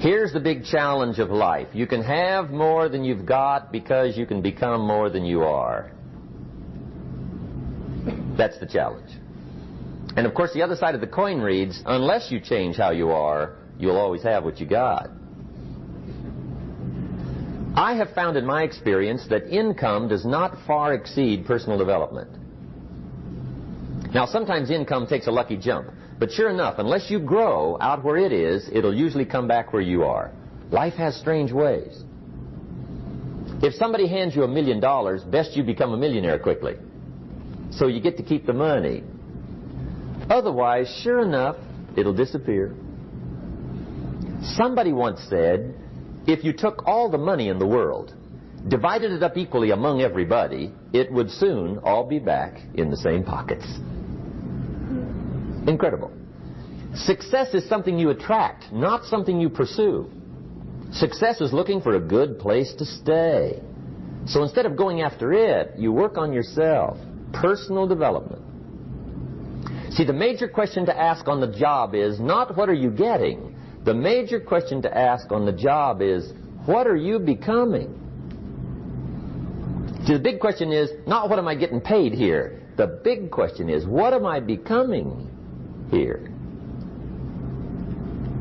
Here's the big challenge of life. You can have more than you've got because you can become more than you are. That's the challenge. And of course the other side of the coin reads, unless you change how you are, you'll always have what you got. I have found in my experience that income does not far exceed personal development. Now sometimes income takes a lucky jump, but sure enough, unless you grow out where it is, it'll usually come back where you are. Life has strange ways. If somebody hands you $1 million, best you become a millionaire quickly, so you get to keep the money. Otherwise, sure enough, it'll disappear. Somebody once said, if you took all the money in the world, divided it up equally among everybody, it would soon all be back in the same pockets. Incredible. Success is something you attract, not something you pursue. Success is looking for a good place to stay. So instead of going after it, you work on yourself. Personal development. See, the major question to ask on the job is not what are you getting. The major question to ask on the job is what are you becoming? See, the big question is not what am I getting paid here. The big question is what am I becoming here?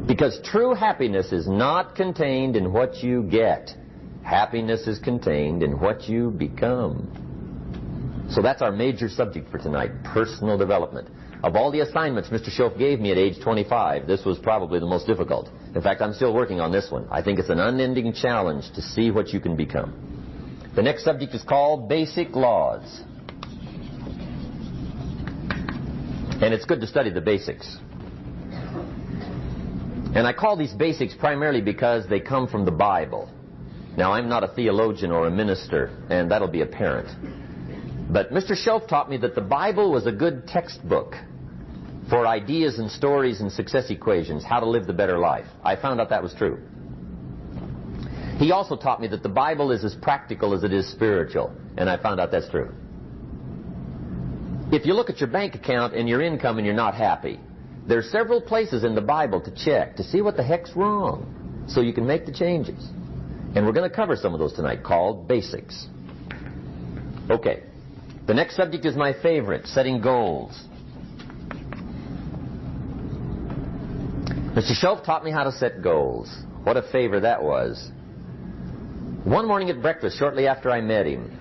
Because true happiness is not contained in what you get. Happiness is contained in what you become. So that's our major subject for tonight, personal development. Of all the assignments Mr. Schoaf gave me at age 25, this was probably the most difficult. In fact, I'm still working on this one. I think it's an unending challenge to see what you can become. The next subject is called Basic Laws. And it's good to study the basics. And I call these basics primarily because they come from the Bible. Now, I'm not a theologian or a minister, and that'll be apparent. But Mr. Schoaf taught me that the Bible was a good textbook for ideas and stories and success equations, how to live the better life. I found out that was true. He also taught me that the Bible is as practical as it is spiritual, and I found out that's true. If you look at your bank account and your income and you're not happy, there are several places in the Bible to check to see what the heck's wrong so you can make the changes. And we're going to cover some of those tonight, called basics. Okay. The next subject is my favorite, setting goals. Mr. Schoaf taught me how to set goals. What a favor that was. One morning at breakfast, shortly after I met him,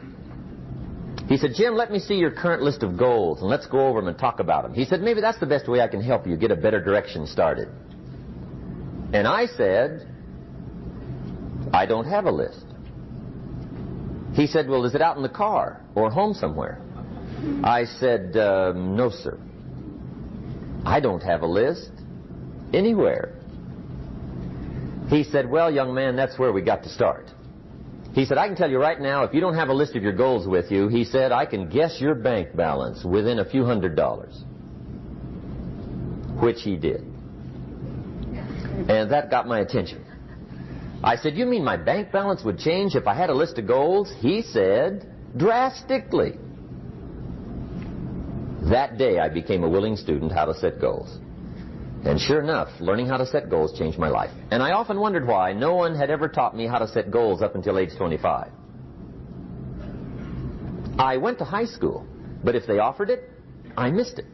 he said, Jim, let me see your current list of goals, and let's go over them and talk about them. He said, maybe that's the best way I can help you get a better direction started. And I said, I don't have a list. He said, well, is it out in the car or home somewhere? I said, no, sir. I don't have a list anywhere. He said, well, young man, that's where we got to start. He said, I can tell you right now, if you don't have a list of your goals with you, he said, I can guess your bank balance within a few $100s. Which he did. And that got my attention. I said, you mean my bank balance would change if I had a list of goals? He said, drastically. That day I became a willing student how to set goals. And sure enough, learning how to set goals changed my life. And I often wondered why no one had ever taught me how to set goals up until age 25. I went to high school, but if they offered it, I missed it.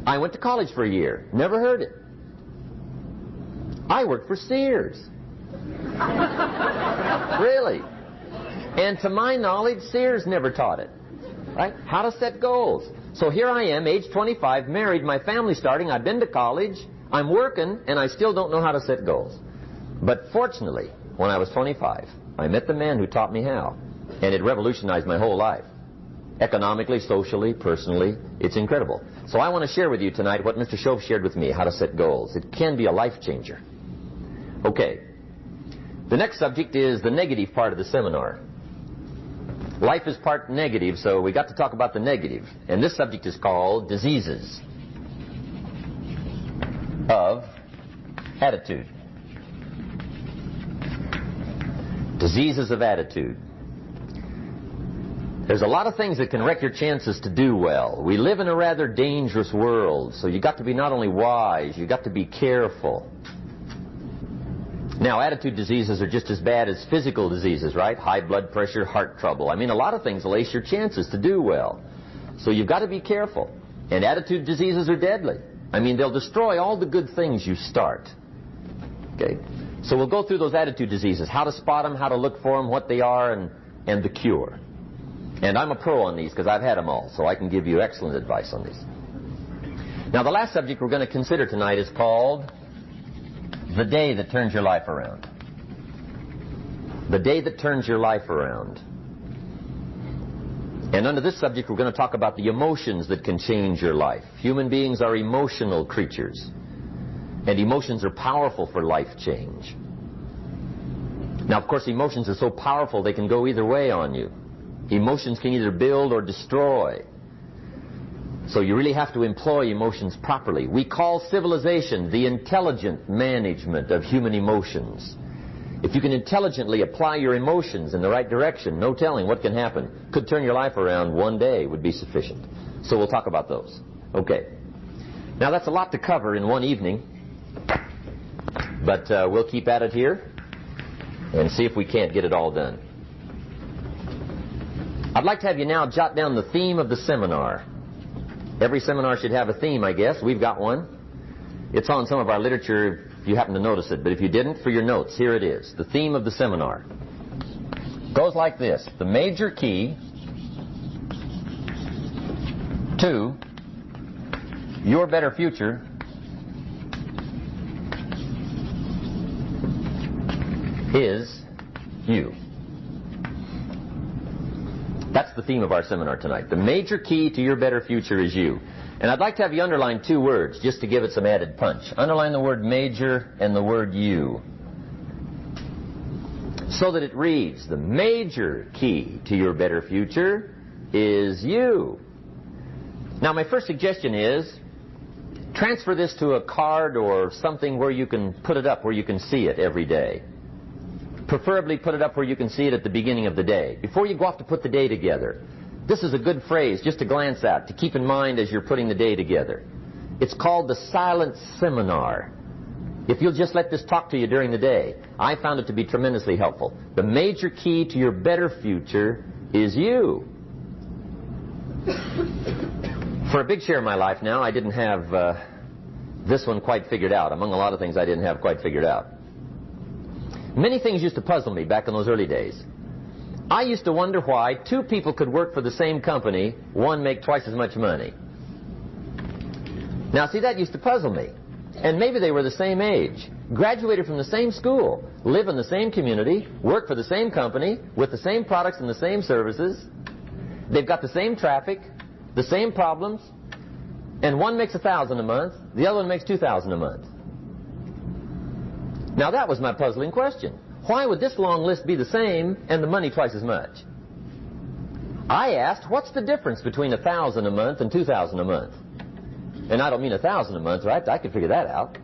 I went to college for a year, never heard it. I worked for Sears. Really. And to my knowledge, Sears never taught it. Right? How to set goals. So here I am, age 25, married, my family's starting, I've been to college, I'm working, and I still don't know how to set goals. But fortunately, when I was 25, I met the man who taught me how, and it revolutionized my whole life. Economically, socially, personally, it's incredible. So I want to share with you tonight what Mr. Schoaf shared with me, how to set goals. It can be a life changer. Okay. The next subject is the negative part of the seminar. Life is part negative, so we got to talk about the negative. And this subject is called diseases of attitude. Diseases of attitude. There's a lot of things that can wreck your chances to do well. We live in a rather dangerous world, so you got to be not only wise, you got to be careful. Now, attitude diseases are just as bad as physical diseases, right? High blood pressure, heart trouble. I mean, a lot of things will ace your chances to do well. So you've got to be careful. And attitude diseases are deadly. I mean, they'll destroy all the good things you start. Okay? So we'll go through those attitude diseases, how to spot them, how to look for them, what they are, and the cure. And I'm a pro on these because I've had them all, so I can give you excellent advice on these. Now, the last subject we're going to consider tonight is called the day that turns your life around. The day that turns your life around. And under this subject, we're going to talk about the emotions that can change your life. Human beings are emotional creatures. And emotions are powerful for life change. Now, of course, emotions are so powerful they can go either way on you. Emotions can either build or destroy. So you really have to employ emotions properly. We call civilization the intelligent management of human emotions. If you can intelligently apply your emotions in the right direction, no telling what can happen. Could turn your life around one day would be sufficient. So we'll talk about those. Okay. Now, that's a lot to cover in one evening. But we'll keep at it here and see if we can't get it all done. I'd like to have you now jot down the theme of the seminar. Every seminar should have a theme, I guess. We've got one. It's on some of our literature if you happen to notice it. But if you didn't, for your notes, here it is. The theme of the seminar goes like this. The major key to your better future is you. That's the theme of our seminar tonight. The major key to your better future is you. And I'd like to have you underline two words just to give it some added punch. Underline the word major and the word you. So that it reads, the major key to your better future is you. Now, my first suggestion is transfer this to a card or something where you can put it up, where you can see it every day. Preferably put it up where you can see it at the beginning of the day, before you go off to put the day together. This is a good phrase just to glance at, to keep in mind as you're putting the day together. It's called the silent seminar. If you'll just let this talk to you during the day, I found it to be tremendously helpful. The major key to your better future is you. For a big share of my life now, I didn't have this one quite figured out. Among a lot of things I didn't have quite figured out. Many things used to puzzle me back in those early days. I used to wonder why two people could work for the same company, one make twice as much money. Now, see, that used to puzzle me. And maybe they were the same age, graduated from the same school, live in the same community, work for the same company, with the same products and the same services. They've got the same traffic, the same problems, and one makes $1,000 a month, the other one makes $2,000 a month. Now, that was my puzzling question. Why would this long list be the same and the money twice as much? I asked, what's the difference between $1,000 a month and $2,000 a month? And I don't mean $1,000 a month, right? I could figure that out.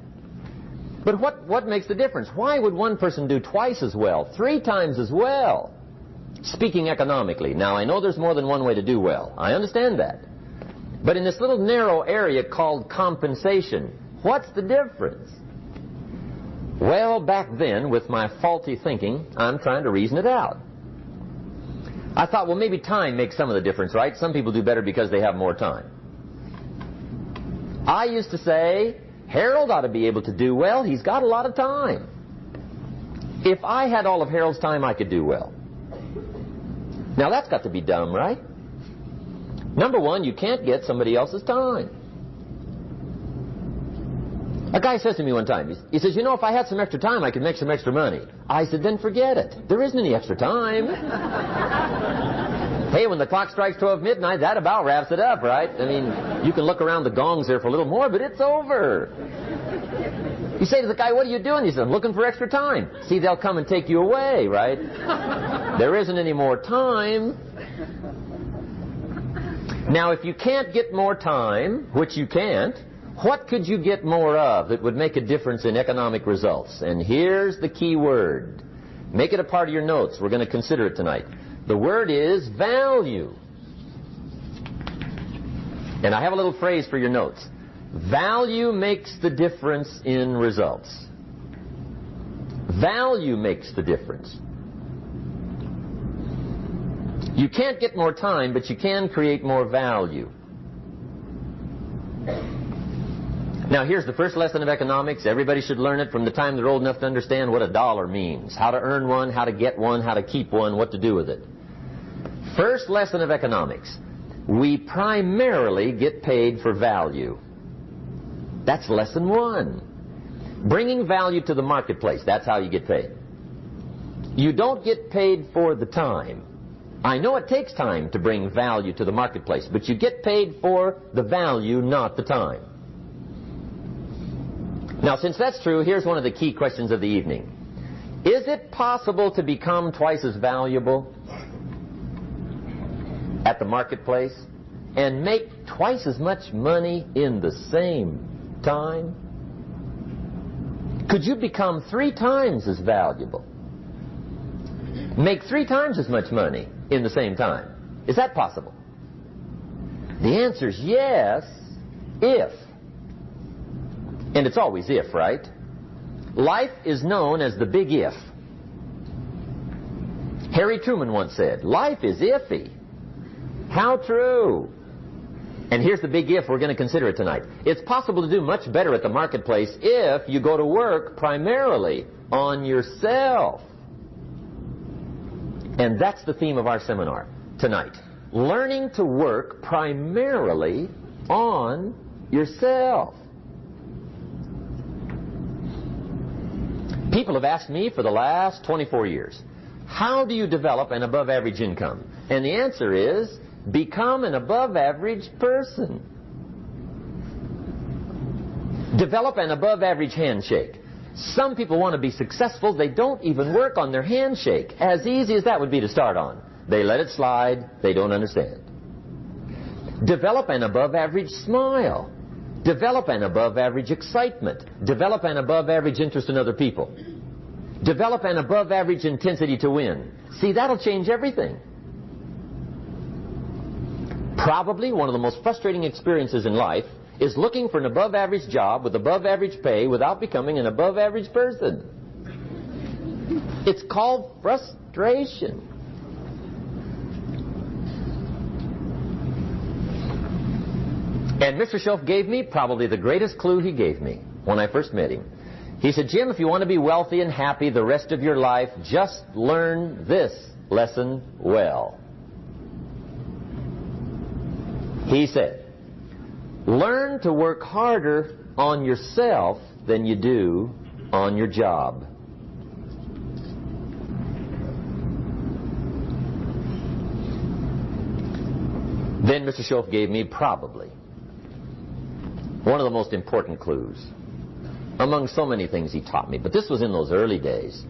But what makes the difference? Why would one person do twice as well, 3 times as well? Speaking economically. Now, I know there's more than one way to do well. I understand that. But in this little narrow area called compensation, what's the difference? Well, back then, with my faulty thinking, I'm trying to reason it out. I thought, well, maybe time makes some of the difference, right? Some people do better because they have more time. I used to say, Harold ought to be able to do well. He's got a lot of time. If I had all of Harold's time, I could do well. Now, that's got to be dumb, right? Number one, you can't get somebody else's time. A guy says to me one time, he says, you know, if I had some extra time, I could make some extra money. I said, then forget it. There isn't any extra time. Hey, when the clock strikes 12 midnight, that about wraps it up, right? I mean, you can look around the gongs there for a little more, but it's over. You say to the guy, what are you doing? He says, I'm looking for extra time. See, they'll come and take you away, right? There isn't any more time. Now, if you can't get more time, which you can't, what could you get more of that would make a difference in economic results? And here's the key word. Make it a part of your notes. We're going to consider it tonight. The word is value. And I have a little phrase for your notes. Value makes the difference in results. Value makes the difference. You can't get more time, but you can create more value. Now, here's the first lesson of economics. Everybody should learn it from the time they're old enough to understand what a dollar means, how to earn one, how to get one, how to keep one, what to do with it. First lesson of economics. We primarily get paid for value. That's lesson one. Bringing value to the marketplace, that's how you get paid. You don't get paid for the time. I know it takes time to bring value to the marketplace, but you get paid for the value, not the time. Now, since that's true, here's one of the key questions of the evening. Is it possible to become twice as valuable at the marketplace and make twice as much money in the same time? Could you become 3 times as valuable? Make 3 times as much money in the same time? Is that possible? The answer is yes, if. And it's always if, right? Life is known as the big if. Harry Truman once said, life is iffy. How true. And here's the big if we're going to consider it tonight. It's possible to do much better at the marketplace if you go to work primarily on yourself. And that's the theme of our seminar tonight. Learning to work primarily on yourself. People have asked me for the last 24 years, how do you develop an above-average income? And the answer is, become an above-average person. Develop an above-average handshake. Some people want to be successful. They don't even work on their handshake. As easy as that would be to start on. They let it slide. They don't understand. Develop an above-average smile. Develop an above-average excitement. Develop an above-average interest in other people. Develop an above-average intensity to win. See, that'll change everything. Probably one of the most frustrating experiences in life is looking for an above-average job with above-average pay without becoming an above-average person. It's called frustration. And Mr. Schoaf gave me probably the greatest clue he gave me when I first met him. He said, Jim, if you want to be wealthy and happy the rest of your life, just learn this lesson well. He said, learn to work harder on yourself than you do on your job. Then Mr. Schoaf gave me probably one of the most important clues among so many things he taught me. But this was in those early days.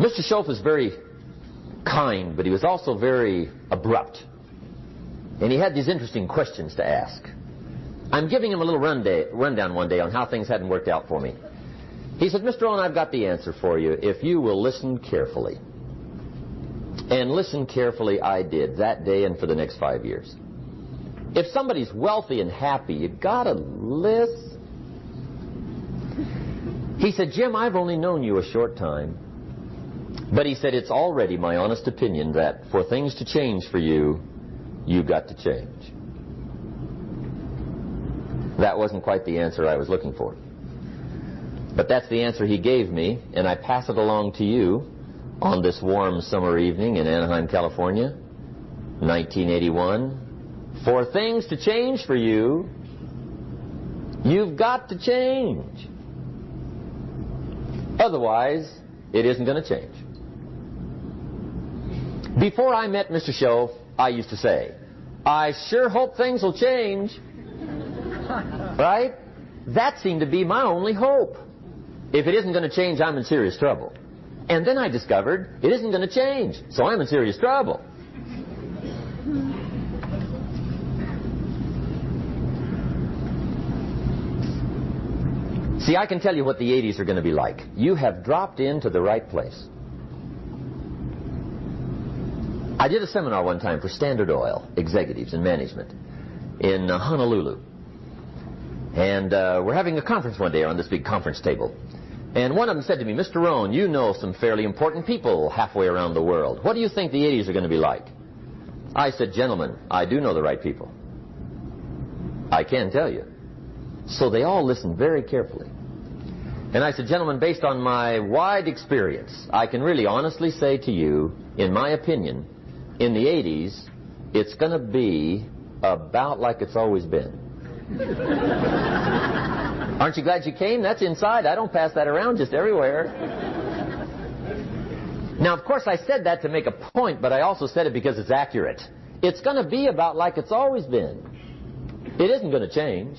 Mr. Schoaf was very kind, but he was also very abrupt. And he had these interesting questions to ask. I'm giving him a little rundown one day on how things hadn't worked out for me. He said, Mr. Rohn, I've got the answer for you if you will listen carefully. And listen carefully I did that day and for the next 5 years. If somebody's wealthy and happy, you've got to listen. He said, Jim, I've only known you a short time. But he said, it's already my honest opinion that for things to change for you, you've got to change. That wasn't quite the answer I was looking for. But that's the answer he gave me, and I pass it along to you on this warm summer evening in Anaheim, California, 1981. For things to change for you, you've got to change. Otherwise, it isn't going to change. Before I met Mr. Schoaf, I used to say, I sure hope things will change. Right? That seemed to be my only hope. If it isn't going to change, I'm in serious trouble. And then I discovered it isn't going to change, so I'm in serious trouble. See, I can tell you what the 80s are going to be like. You have dropped into the right place. I did a seminar one time for Standard Oil executives and management in Honolulu. And we're having a conference one day on this big conference table. And one of them said to me, Mr. Rohn, you know some fairly important people halfway around the world. What do you think the 80s are going to be like? I said, gentlemen, I do know the right people. I can tell you. So they all listened very carefully. And I said, gentlemen, based on my wide experience, I can really honestly say to you, in my opinion, in the 80s, it's going to be about like it's always been. Aren't you glad you came? That's inside. I don't pass that around just everywhere. Now, of course, I said that to make a point, but I also said it because it's accurate. It's going to be about like it's always been. It isn't going to change.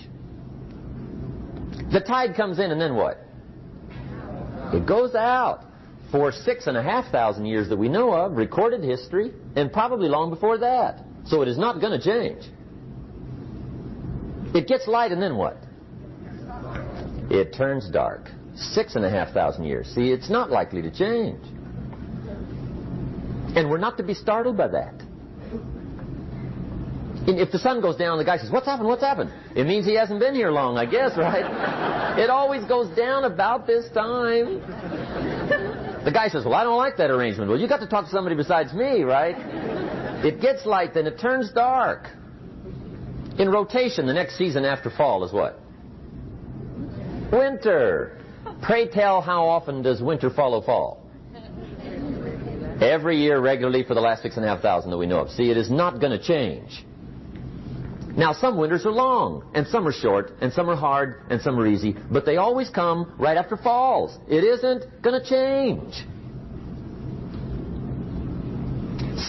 The tide comes in, and then what? It goes out. For 6,500 years that we know of, recorded history, and probably long before that. So it is not going to change. It gets light, and then what? It turns dark. 6,500 years. See, it's not likely to change. And we're not to be startled by that. If the sun goes down, the guy says, what's happened, what's happened? It means he hasn't been here long, I guess, right? It always goes down about this time. The guy says, well, I don't like that arrangement. Well, you got to talk to somebody besides me, right? It gets light, then it turns dark. In rotation, the next season after fall is what? Winter. Pray tell, how often does winter follow fall? Every year regularly for the last 6,500 that we know of. See, it is not going to change. Now, some winters are long, and some are short, and some are hard, and some are easy, but they always come right after falls. It isn't going to change.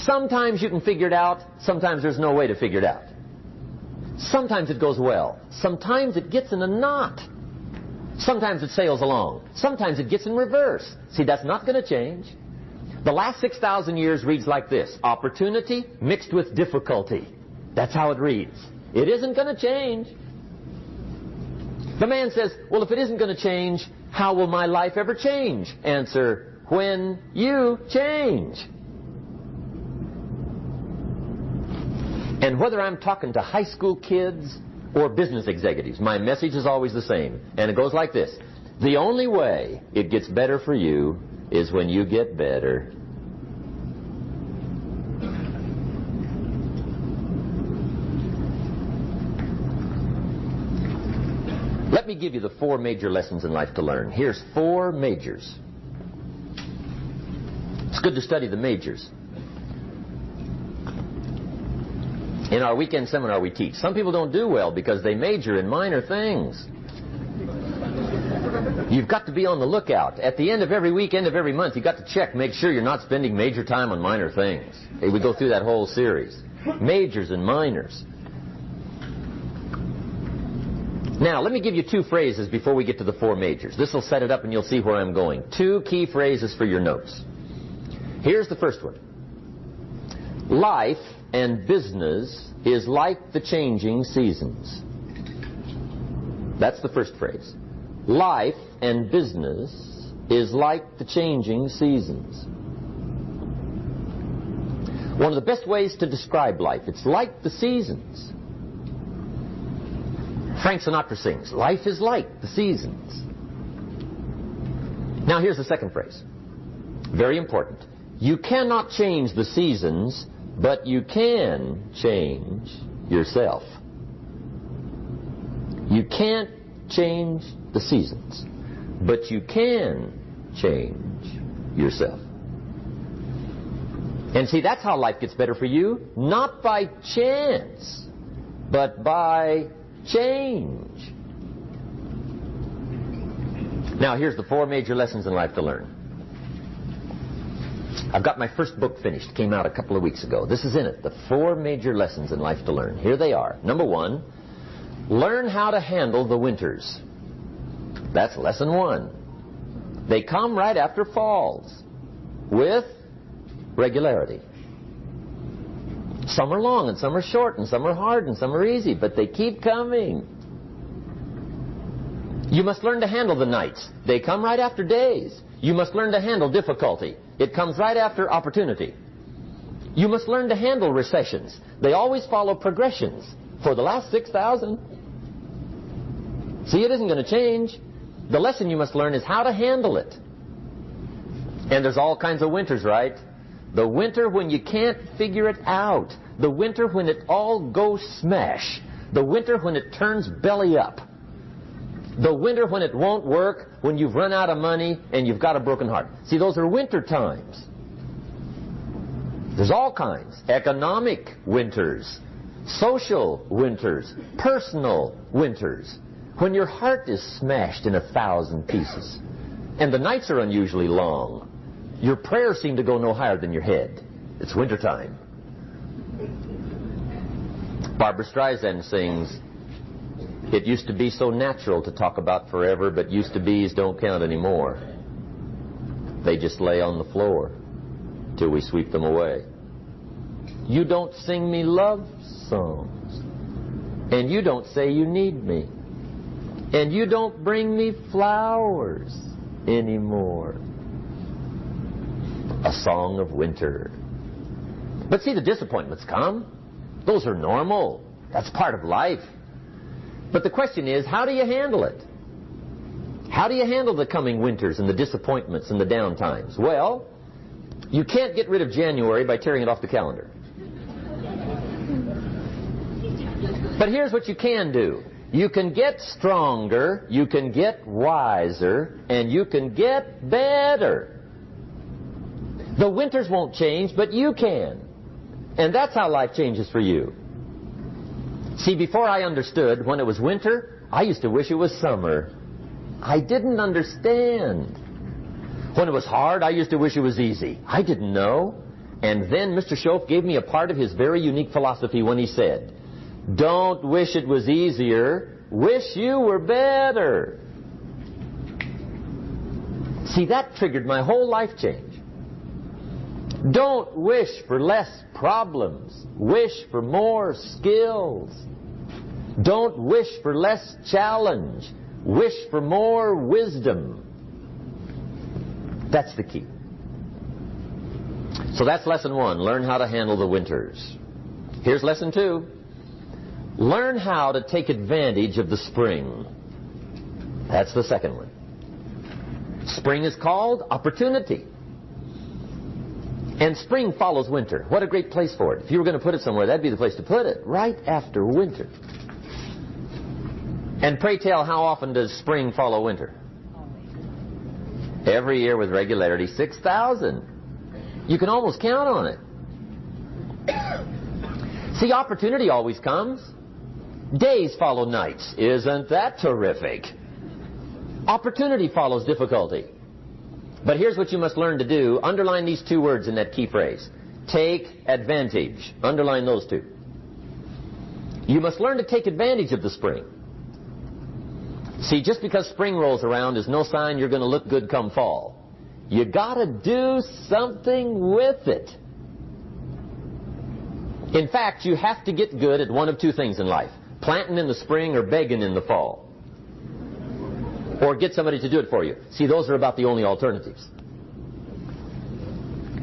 Sometimes you can figure it out, sometimes there's no way to figure it out. Sometimes it goes well, sometimes it gets in a knot. Sometimes it sails along, sometimes it gets in reverse. See, that's not going to change. The last 6,000 years reads like this: opportunity mixed with difficulty. That's how it reads. It isn't going to change. The man says, well, if it isn't going to change, how will my life ever change? Answer, when you change. And whether I'm talking to high school kids or business executives, my message is always the same. And it goes like this: the only way it gets better for you is when you get better. Let me give you the 4 major lessons in life to learn. Here's 4 majors. It's good to study the majors. In our weekend seminar we teach. Some people don't do well because they major in minor things. You've got to be on the lookout. At the end of every week, end of every month, you've got to check, make sure you're not spending major time on minor things. We go through that whole series. Majors and minors. Now, let me give you 2 phrases before we get to the 4 majors. This will set it up and you'll see where I'm going. 2 key phrases for your notes. Here's the first one. Life and business is like the changing seasons. That's the first phrase. Life and business is like the changing seasons. One of the best ways to describe life, it's like the seasons. Frank Sinatra sings, life is like the seasons. Now here's the second phrase. Very important. You cannot change the seasons, but you can change yourself. You can't change the seasons, but you can change yourself. And see, that's how life gets better for you. Not by chance, but by change. Now, here's the 4 major lessons in life to learn. I've got my first book finished. Came out a couple of weeks ago. This is in it. The 4 major lessons in life to learn. Here they are. Number 1, learn how to handle the winters. That's lesson 1. They come right after falls with regularity. Some are long and some are short and some are hard and some are easy, but they keep coming. You must learn to handle the nights. They come right after days. You must learn to handle difficulty. It comes right after opportunity. You must learn to handle recessions. They always follow progressions. For the last 6,000. See, it isn't going to change. The lesson you must learn is how to handle it. And there's all kinds of winters, right? The winter when you can't figure it out. The winter when it all goes smash. The winter when it turns belly up. The winter when it won't work, when you've run out of money and you've got a broken heart. See, those are winter times. There's all kinds. Economic winters, social winters, personal winters. When your heart is smashed in 1,000 pieces and the nights are unusually long, your prayers seem to go no higher than your head. It's wintertime. Barbra Streisand sings, "It used to be so natural to talk about forever, but used to be's don't count anymore. They just lay on the floor till we sweep them away. You don't sing me love songs, and you don't say you need me, and you don't bring me flowers anymore." A song of winter. But see, the disappointments come. Those are normal. That's part of life. But the question is, how do you handle it? How do you handle the coming winters and the disappointments and the down times? Well, you can't get rid of January by tearing it off the calendar. But here's what you can do. You can get stronger, you can get wiser, and you can get better. The winters won't change, but you can. And that's how life changes for you. See, before I understood, when it was winter, I used to wish it was summer. I didn't understand. When it was hard, I used to wish it was easy. I didn't know. And then Mr. Schoaf gave me a part of his very unique philosophy when he said, "Don't wish it was easier, wish you were better." See, that triggered my whole life change. Don't wish for less problems. Wish for more skills. Don't wish for less challenge. Wish for more wisdom. That's the key. So that's lesson 1. Learn how to handle the winters. Here's lesson 2. Learn how to take advantage of the spring. That's the second one. Spring is called opportunity. And spring follows winter. What a great place for it. If you were going to put it somewhere, that'd be the place to put it, right after winter. And pray tell, how often does spring follow winter? Every year with regularity, 6,000. You can almost count on it. See, opportunity always comes. Days follow nights. Isn't that terrific? Opportunity follows difficulty. But here's what you must learn to do. Underline these 2 words in that key phrase. Take advantage. Underline those 2. You must learn to take advantage of the spring. See, just because spring rolls around is no sign you're going to look good come fall. You got to do something with it. In fact, you have to get good at one of 2 things in life. Planting in the spring or begging in the fall. Or get somebody to do it for you. See, those are about the only alternatives.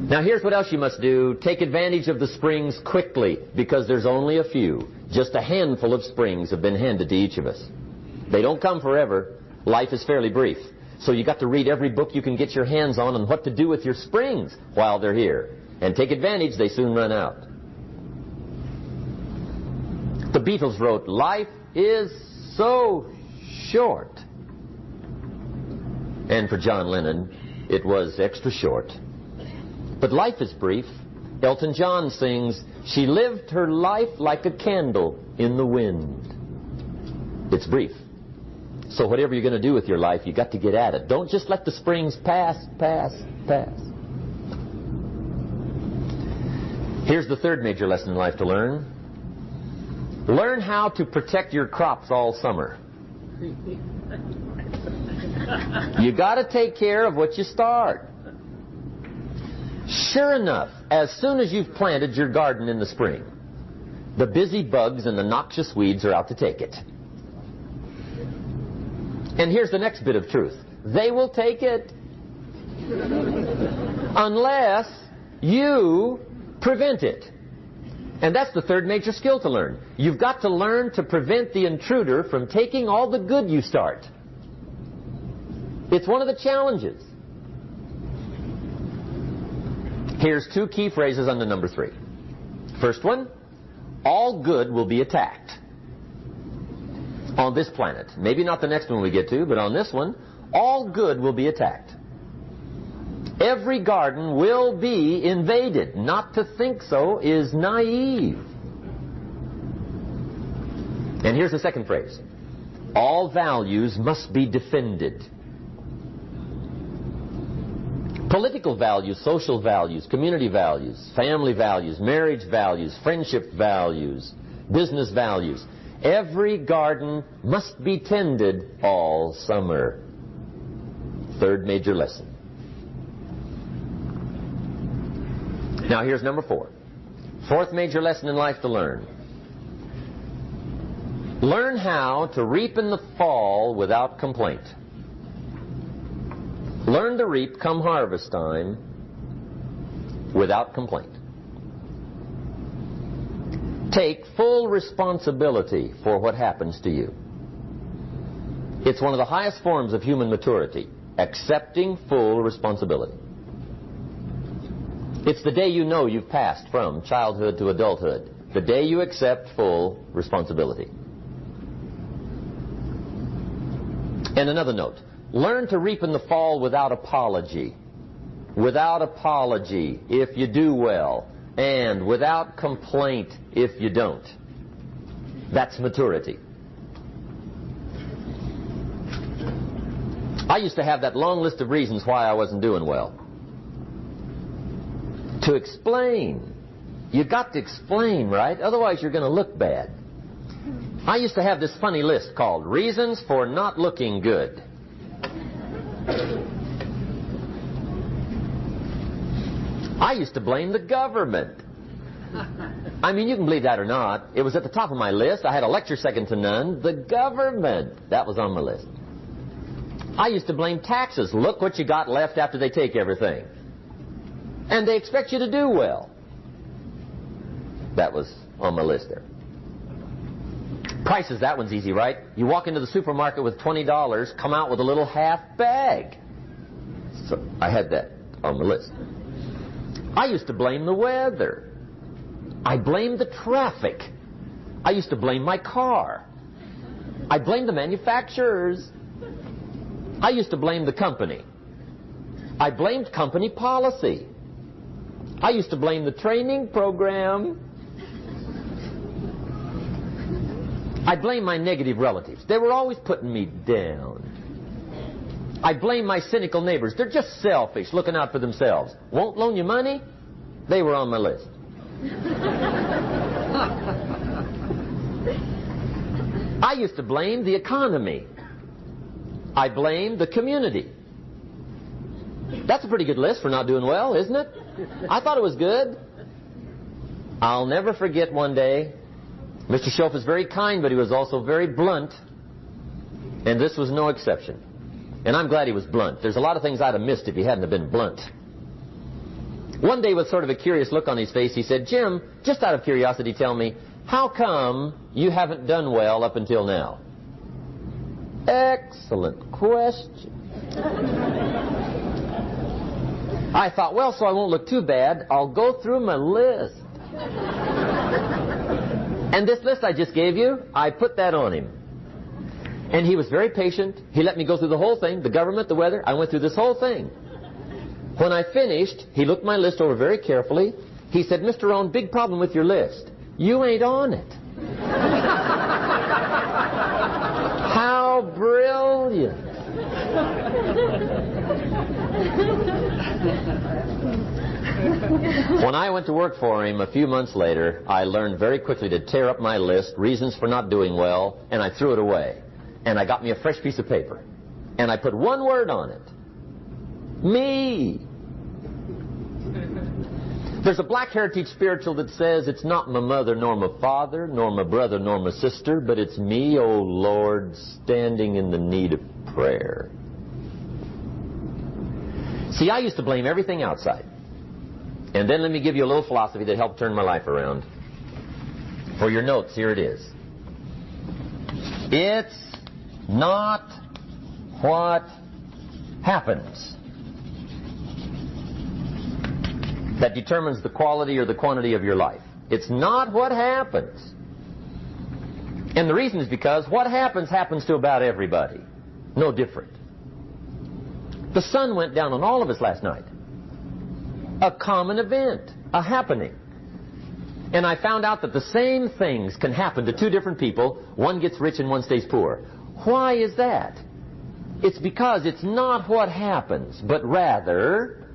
Now here's what else you must do. Take advantage of the springs quickly, because there's only a few. Just a handful of springs have been handed to each of us. They don't come forever. Life is fairly brief. So you got to read every book you can get your hands on what to do with your springs while they're here. And take advantage, they soon run out. The Beatles wrote, "Life is so short." And for John Lennon, it was extra short. But life is brief. Elton John sings, "She lived her life like a candle in the wind." It's brief. So whatever you're going to do with your life, you got to get at it. Don't just let the springs pass. Here's the third major lesson in life to learn. Learn how to protect your crops all summer. You got to take care of what you start. Sure enough, as soon as you've planted your garden in the spring, the busy bugs and the noxious weeds are out to take it. And here's the next bit of truth. They will take it unless you prevent it. And that's the third major skill to learn. You've got to learn to prevent the intruder from taking all the good you start. It's one of the challenges. Here's two key phrases under number 3. First one, all good will be attacked on this planet. Maybe not the next one we get to, but on this one, all good will be attacked. Every garden will be invaded. Not to think so is naive. And here's the second phrase. All values must be defended. Political values, social values, community values, family values, marriage values, friendship values, business values. Every garden must be tended all summer. Third major lesson. Now here's number 4. Fourth major lesson in life to learn. Learn how to reap in the fall without complaint. Learn to reap come harvest time without complaint. Take full responsibility for what happens to you. It's one of the highest forms of human maturity, accepting full responsibility. It's the day you know you've passed from childhood to adulthood, the day you accept full responsibility. And another note, learn to reap in the fall without apology. Without apology if you do well, and without complaint if you don't. That's maturity. I used to have that long list of reasons why I wasn't doing well. To explain. You got to explain, right? Otherwise you're going to look bad. I used to have this funny list called Reasons for Not Looking Good. I used to blame the government. I mean, you can believe that or not. It was at the top of my list. I had a lecture second to none. The government. That was on my list. I used to blame taxes. Look what you got left after they take everything. And they expect you to do well. That was on my list there. Prices, that one's easy, right? You walk into the supermarket with $20, come out with a little half bag. So I had that on my list. I used to blame the weather. I blamed the traffic. I used to blame my car. I blamed the manufacturers. I used to blame the company. I blamed company policy. I used to blame the training program. I blame my negative relatives. They were always putting me down. I blame my cynical neighbors. They're just selfish, looking out for themselves. Won't loan you money? They were on my list. I used to blame the economy. I blamed the community. That's a pretty good list for not doing well, isn't it? I thought it was good. I'll never forget one day, Mr. Schoaf was very kind, but he was also very blunt. And this was no exception. And I'm glad he was blunt. There's a lot of things I'd have missed if he hadn't have been blunt. One day, with sort of a curious look on his face, he said, "Jim, just out of curiosity, tell me, how come you haven't done well up until now?" Excellent question. I thought, well, so I won't look too bad, I'll go through my list. And this list I just gave you, I put that on him. And he was very patient. He let me go through the whole thing, the government, the weather. I went through this whole thing. When I finished, he looked my list over very carefully. He said, "Mr. Rohn, big problem with your list. You ain't on it." How brilliant. When I went to work for him a few months later, I learned very quickly to tear up my list, reasons for not doing well, and I threw it away. And I got me a fresh piece of paper. And I put one word on it. Me. There's a Black Heritage spiritual that says, "It's not my mother nor my father, nor my brother nor my sister, but it's me, O Lord, standing in the need of prayer." See, I used to blame everything outside. And then let me give you a little philosophy that helped turn my life around. For your notes, here it is. It's not what happens that determines the quality or the quantity of your life. It's not what happens. And the reason is because what happens to about everybody. No different. The sun went down on all of us last night. A common event, a happening. And I found out that the same things can happen to two different people. One gets rich and one stays poor. Why is that? It's because it's not what happens, but rather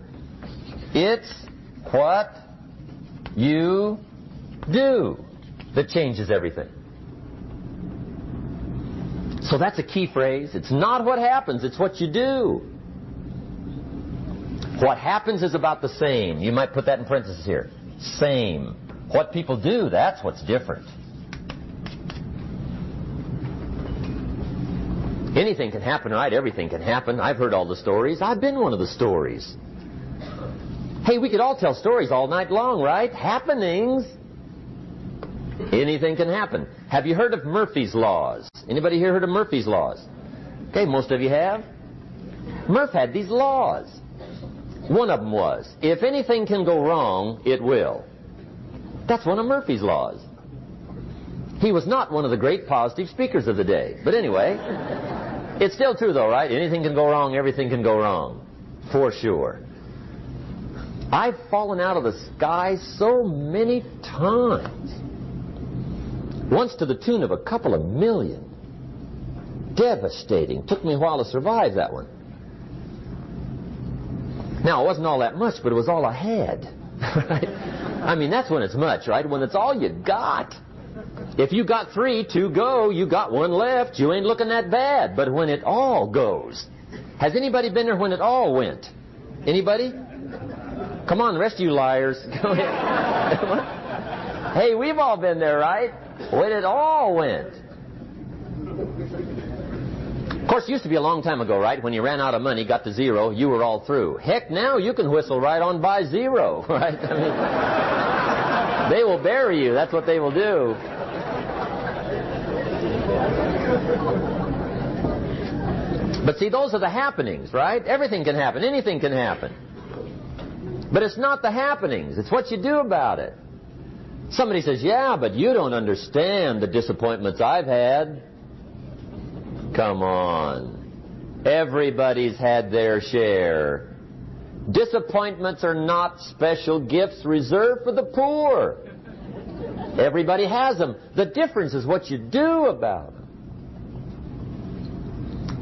it's what you do that changes everything. So that's a key phrase. It's not what happens, it's what you do. What happens is about the same. You might put that in parentheses here. Same. What people do, that's what's different. Anything can happen, right? Everything can happen. I've heard all the stories. I've been one of the stories. Hey, we could all tell stories all night long, right? Happenings. Anything can happen. Have you heard of Murphy's Laws? Anybody here heard of Murphy's Laws? Okay, most of you have. Murph had these laws. One of them was, if anything can go wrong, it will. That's one of Murphy's Laws. He was not one of the great positive speakers of the day. But anyway, it's still true though, right? Anything can go wrong, everything can go wrong. For sure. I've fallen out of the sky so many times. Once to the tune of a couple of million. Devastating. Took me a while to survive that one. Now, it wasn't all that much, but it was all I had. Right? I mean, that's when it's much, right? When it's all you got. If you got 3, 2 go, you got 1 left, you ain't looking that bad. But when it all goes. Has anybody been there when it all went? Anybody? Come on, the rest of you liars. Go ahead. Hey, we've all been there, right? When it all went. Of course, it used to be a long time ago, right? When you ran out of money, got to 0, you were all through. Heck, now you can whistle right on by 0, right? I mean, they will bury you. That's what they will do. But see, those are the happenings, right? Everything can happen. Anything can happen. But it's not the happenings. It's what you do about it. Somebody says, yeah, but you don't understand the disappointments I've had. Come on. Everybody's had their share. Disappointments are not special gifts reserved for the poor. Everybody has them. The difference is what you do about them.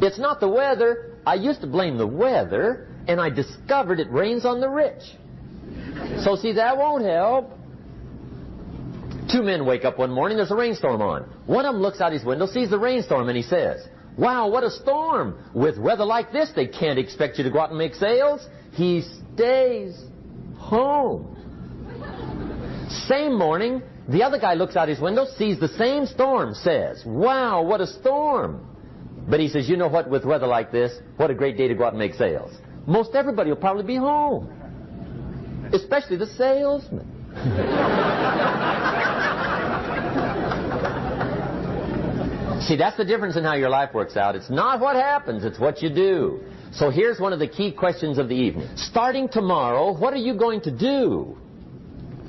It's not the weather. I used to blame the weather, and I discovered it rains on the rich. So see, that won't help. 2 men wake up one morning, there's a rainstorm on. One of them looks out his window, sees the rainstorm, and he says, wow, what a storm. With weather like this, they can't expect you to go out and make sales. He stays home. Same morning, the other guy looks out his window, sees the same storm, says, wow, what a storm. But he says, you know what, with weather like this, what a great day to go out and make sales. Most everybody will probably be home. Especially the salesman. See, that's the difference in how your life works out. It's not what happens, it's what you do. So here's one of the key questions of the evening. Starting tomorrow, what are you going to do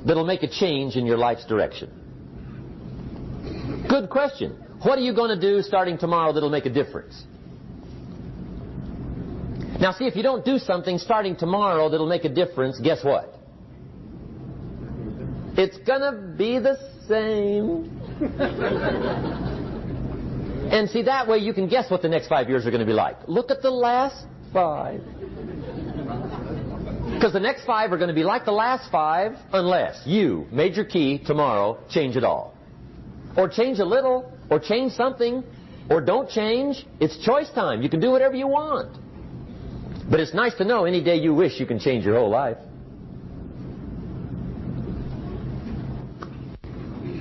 that'll make a change in your life's direction? Good question. What are you going to do starting tomorrow that'll make a difference? Now see, if you don't do something starting tomorrow that'll make a difference, guess what? It's going to be the same. And see, that way you can guess what the next 5 years are going to be like. Look at the last 5. Because the next 5 are going to be like the last 5 unless you, major key, tomorrow, change it all. Or change a little, or change something, or don't change. It's choice time. You can do whatever you want. But it's nice to know any day you wish you can change your whole life.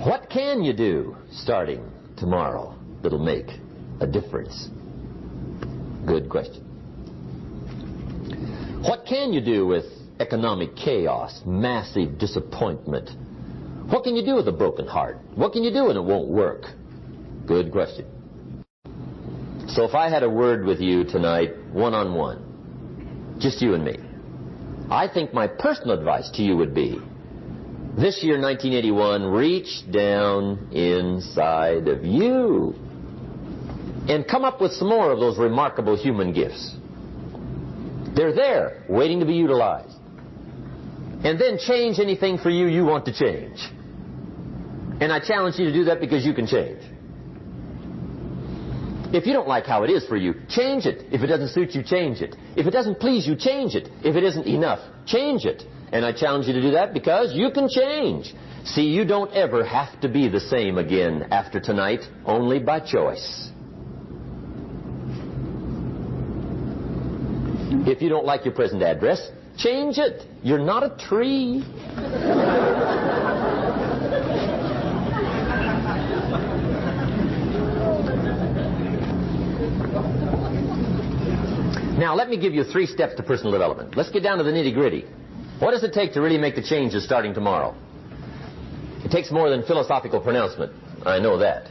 What can you do starting tomorrow that'll make a difference? Good question. What can you do with economic chaos, massive disappointment? What can you do with a broken heart? What can you do when it won't work? Good question. So if I had a word with you tonight, one-on-one, just you and me. I think my personal advice to you would be, this year, 1981, reach down inside of you and come up with some more of those remarkable human gifts. They're there, waiting to be utilized. And then change anything for you you want to change. And I challenge you to do that because you can change. If you don't like how it is for you, change it. If it doesn't suit you, change it. If it doesn't please you, change it. If it isn't enough, change it. And I challenge you to do that because you can change. See, you don't ever have to be the same again after tonight, only by choice. If you don't like your present address, change it. You're not a tree. Now, let me give you 3 steps to personal development. Let's get down to the nitty-gritty. What does it take to really make the changes starting tomorrow? It takes more than philosophical pronouncement. I know that.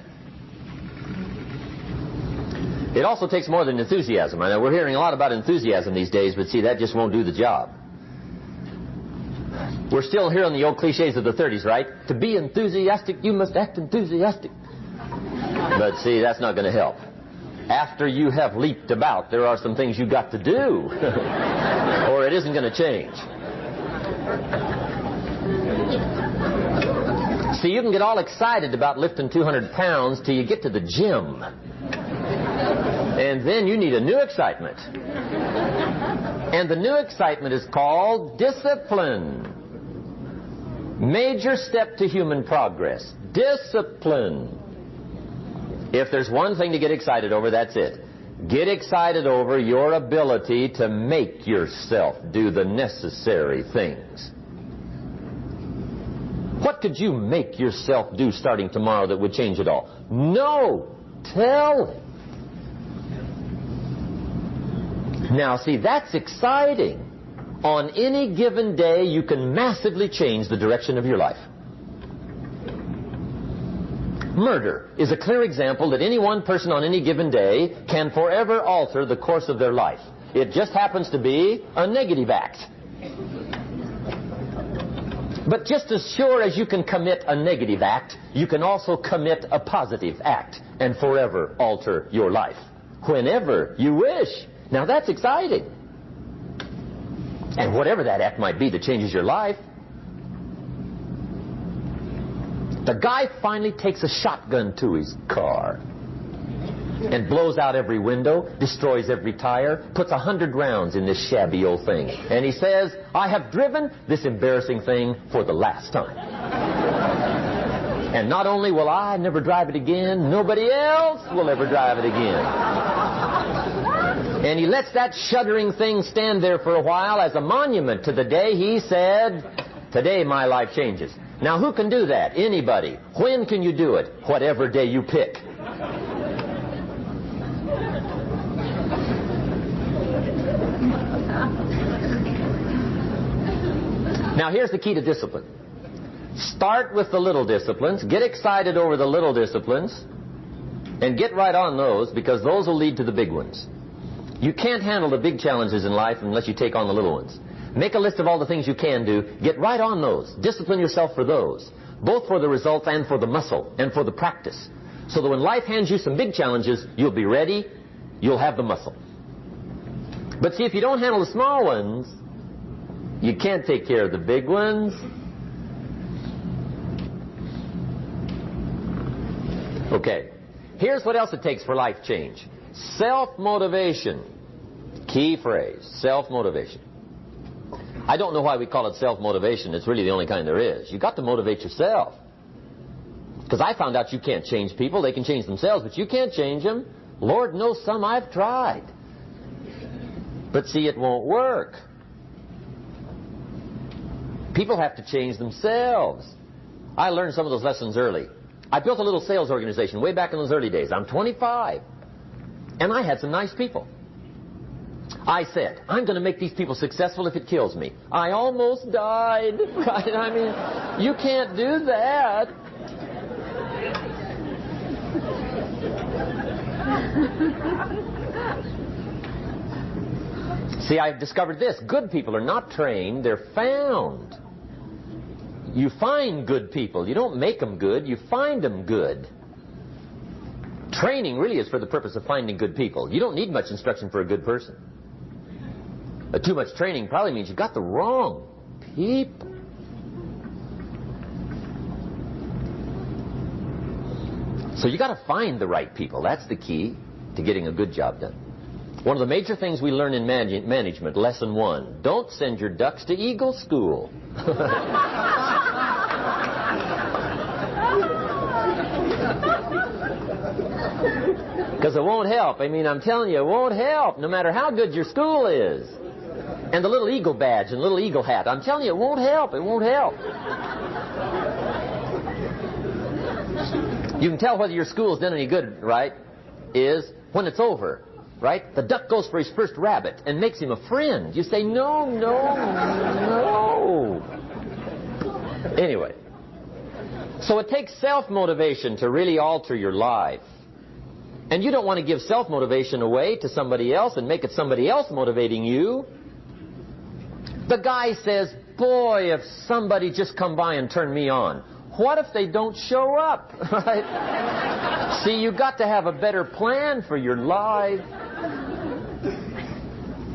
It also takes more than enthusiasm. I know we're hearing a lot about enthusiasm these days, but see, that just won't do the job. We're still hearing the old cliches of the 30s, right? To be enthusiastic, you must act enthusiastic. But see, that's not going to help. After you have leaped about, there are some things you've got to do, or it isn't going to change. See, you can get all excited about lifting 200 pounds till you get to the gym. And then you need a new excitement. And the new excitement is called discipline. Major step to human progress. Discipline. If there's one thing to get excited over, that's it. Get excited over your ability to make yourself do the necessary things. What could you make yourself do starting tomorrow that would change it all? No! Tell him. Now, see, that's exciting. On any given day, you can massively change the direction of your life. Murder is a clear example that any one person on any given day can forever alter the course of their life. It just happens to be a negative act. But just as sure as you can commit a negative act, you can also commit a positive act and forever alter your life. Whenever you wish. Now that's exciting. And whatever that act might be that changes your life. The guy finally takes a shotgun to his car and blows out every window, destroys every tire, puts 100 rounds in this shabby old thing. And he says, I have driven this embarrassing thing for the last time. And not only will I never drive it again, nobody else will ever drive it again. And he lets that shuddering thing stand there for a while as a monument to the day he said, today my life changes. Now, who can do that? Anybody. When can you do it? Whatever day you pick. Now, here's the key to discipline. Start with the little disciplines. Get excited over the little disciplines. And get right on those, because those will lead to the big ones. You can't handle the big challenges in life unless you take on the little ones. Make a list of all the things you can do. Get right on those. Discipline yourself for those, both for the results and for the muscle and for the practice. So that when life hands you some big challenges, you'll be ready, you'll have the muscle. But see, if you don't handle the small ones, you can't take care of the big ones. Okay, here's what else it takes for life change. Self-motivation. Key phrase, self-motivation. I don't know why we call it self-motivation. It's really the only kind there is. You've got to motivate yourself. Because I found out you can't change people. They can change themselves, but you can't change them. Lord knows some I've tried. But see, it won't work. People have to change themselves. I learned some of those lessons early. I built a little sales organization way back in those early days. I'm 25. And I had some nice people. I said, I'm going to make these people successful if it kills me. I almost died. I mean, you can't do that. See, I've discovered this. Good people are not trained, they're found. You find good people. You don't make them good, you find them good. Training really is for the purpose of finding good people. You don't need much instruction for a good person. Too much training probably means you've got the wrong people. So you got to find the right people. That's the key to getting a good job done. One of the major things we learn in management, lesson 1, don't send your ducks to Eagle School. Because it won't help. I mean, I'm telling you, it won't help, no matter how good your school is. And the little eagle badge and little eagle hat, I'm telling you, it won't help. It won't help. You can tell whether your school's done any good, right, is when it's over, right? The duck goes for his first rabbit and makes him a friend. You say, no, no, no. Anyway, so it takes self-motivation to really alter your life. And you don't want to give self-motivation away to somebody else and make it somebody else motivating you. The guy says, boy, if somebody just come by and turn me on. What if they don't show up? Right? See, you've got to have a better plan for your life.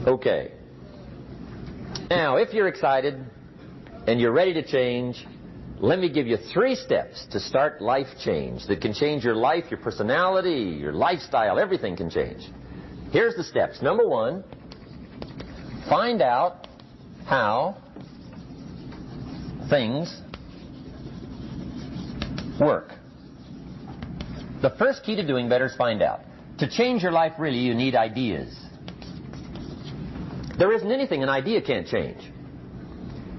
Okay. Now, if you're excited and you're ready to change, let me give you 3 steps to start life change that can change your life, your personality, your lifestyle. Everything can change. Here's the steps. Number 1, find out how things work. The first key to doing better is find out. To change your life, really, you need ideas. There isn't anything an idea can't change.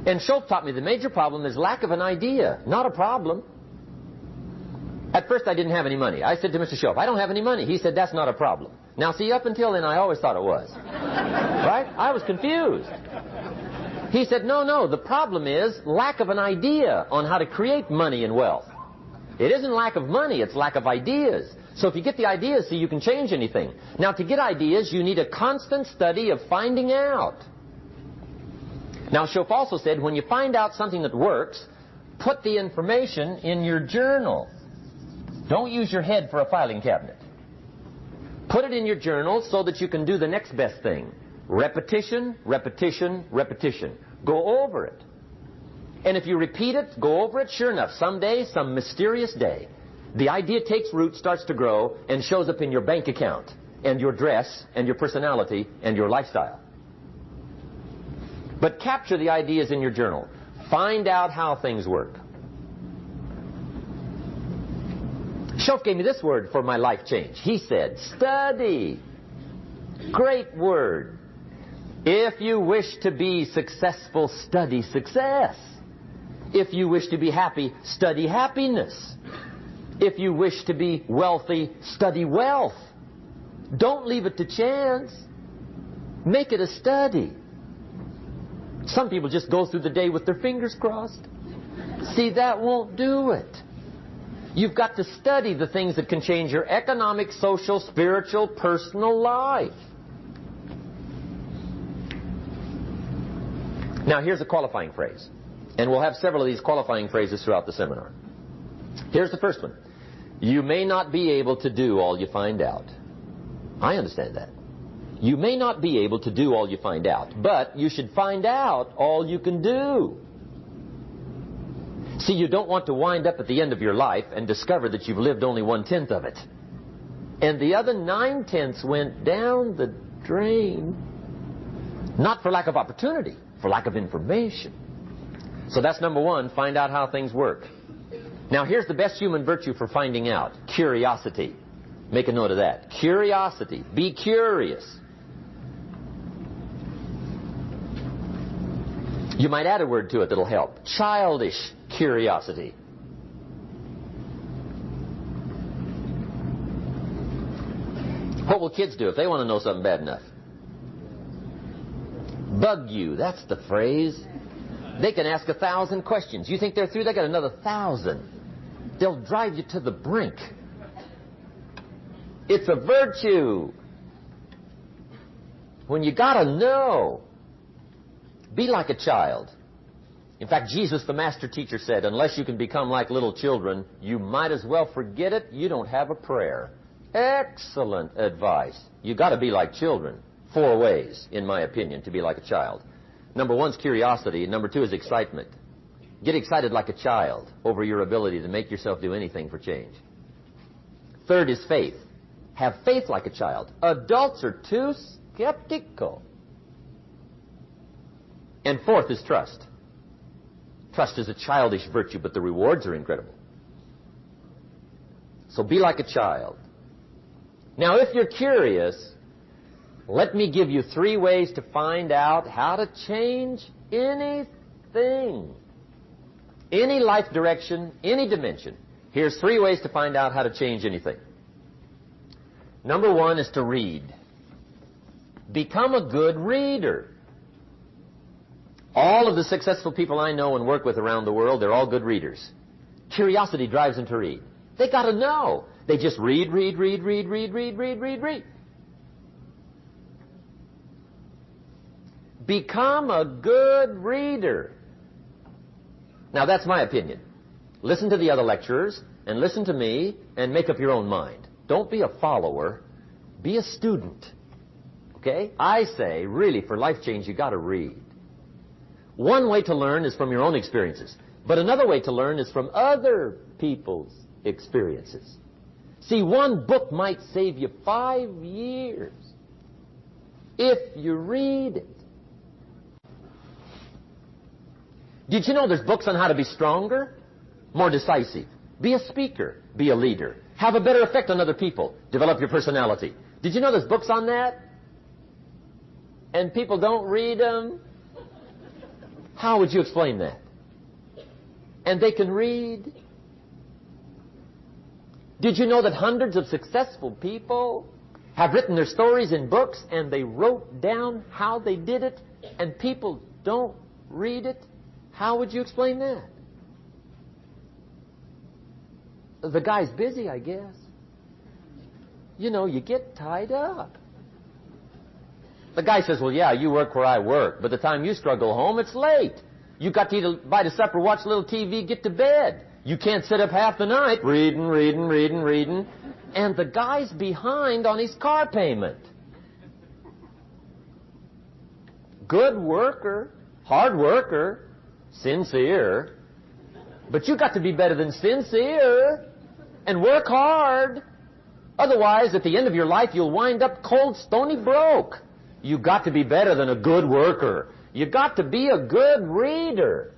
And Schoff taught me the major problem is lack of an idea, not a problem. At first I didn't have any money. I said to Mr. Schoff, I don't have any money. He said, that's not a problem. Now see, up until then I always thought it was. Right? I was confused. He said, no, no, the problem is lack of an idea on how to create money and wealth. It isn't lack of money, it's lack of ideas. So if you get the ideas, see, you can change anything. Now, to get ideas, you need a constant study of finding out. Now, Schoff also said, when you find out something that works, put the information in your journal. Don't use your head for a filing cabinet. Put it in your journal so that you can do the next best thing. Repetition, repetition, repetition. Go over it. And if you repeat it, go over it, sure enough, someday, some mysterious day, the idea takes root, starts to grow, and shows up in your bank account, and your dress, and your personality, and your lifestyle. But capture the ideas in your journal. Find out how things work. Schoff gave me this word for my life change. He said, study. Great word. If you wish to be successful, study success. If you wish to be happy, study happiness. If you wish to be wealthy, study wealth. Don't leave it to chance. Make it a study. Some people just go through the day with their fingers crossed. See, that won't do it. You've got to study the things that can change your economic, social, spiritual, personal life. Now, here's a qualifying phrase. And we'll have several of these qualifying phrases throughout the seminar. Here's the first one. You may not be able to do all you find out. I understand that. You may not be able to do all you find out, but you should find out all you can do. See, you don't want to wind up at the end of your life and discover that you've lived only 1/10 of it. And the other 9/10 went down the drain. Not for lack of opportunity, for lack of information. So that's number 1, find out how things work. Now here's the best human virtue for finding out. Curiosity. Make a note of that. Curiosity. Be curious. You might add a word to it that'll help. Childish curiosity. What will kids do if they want to know something bad enough? Bug you. That's the phrase. They can ask 1,000 questions. You think they're through? They got another 1,000. They'll drive you to the brink. It's a virtue. when you got to know. Be like a child. In fact, Jesus, the master teacher, said, unless you can become like little children, you might as well forget it. You don't have a prayer. Excellent advice. You got to be like children. 4 ways, in my opinion, to be like a child. Number 1 is curiosity, and number 2 is excitement. Get excited like a child over your ability to make yourself do anything for change. 3rd is faith. Have faith like a child. Adults are too skeptical. And 4th is trust. Trust is a childish virtue, but the rewards are incredible. So be like a child. Now, if you're curious, let me give you 3 ways to find out how to change anything. Any life direction, any dimension. Here's 3 ways to find out how to change anything. Number 1 is to read. Become a good reader. All of the successful people I know and work with around the world, they're all good readers. Curiosity drives them to read. They got to know. They just read. Become a good reader. Now, that's my opinion. Listen to the other lecturers, and listen to me, and make up your own mind. Don't be a follower. Be a student. Okay? I say, really, for life change, you got to read. One way to learn is from your own experiences, but another way to learn is from other people's experiences. See, one book might save you 5 years if you read it. Did you know there's books on how to be stronger, more decisive, be a speaker, be a leader, have a better effect on other people, develop your personality? Did you know there's books on that? And people don't read them? How would you explain that? And they can read. Did you know that hundreds of successful people have written their stories in books and they wrote down how they did it and people don't read it? How would you explain that? The guy's busy, I guess. You know, you get tied up. The guy says, well, yeah, you work where I work. By the time you struggle home, it's late. You got to eat bite of supper, watch a little TV, get to bed. You can't sit up half the night reading. And the guy's behind on his car payment. Good worker, hard worker, sincere. But you got to be better than sincere and work hard. Otherwise, at the end of your life, you'll wind up cold, stony broke. You got to be better than a good worker. You got to be a good reader.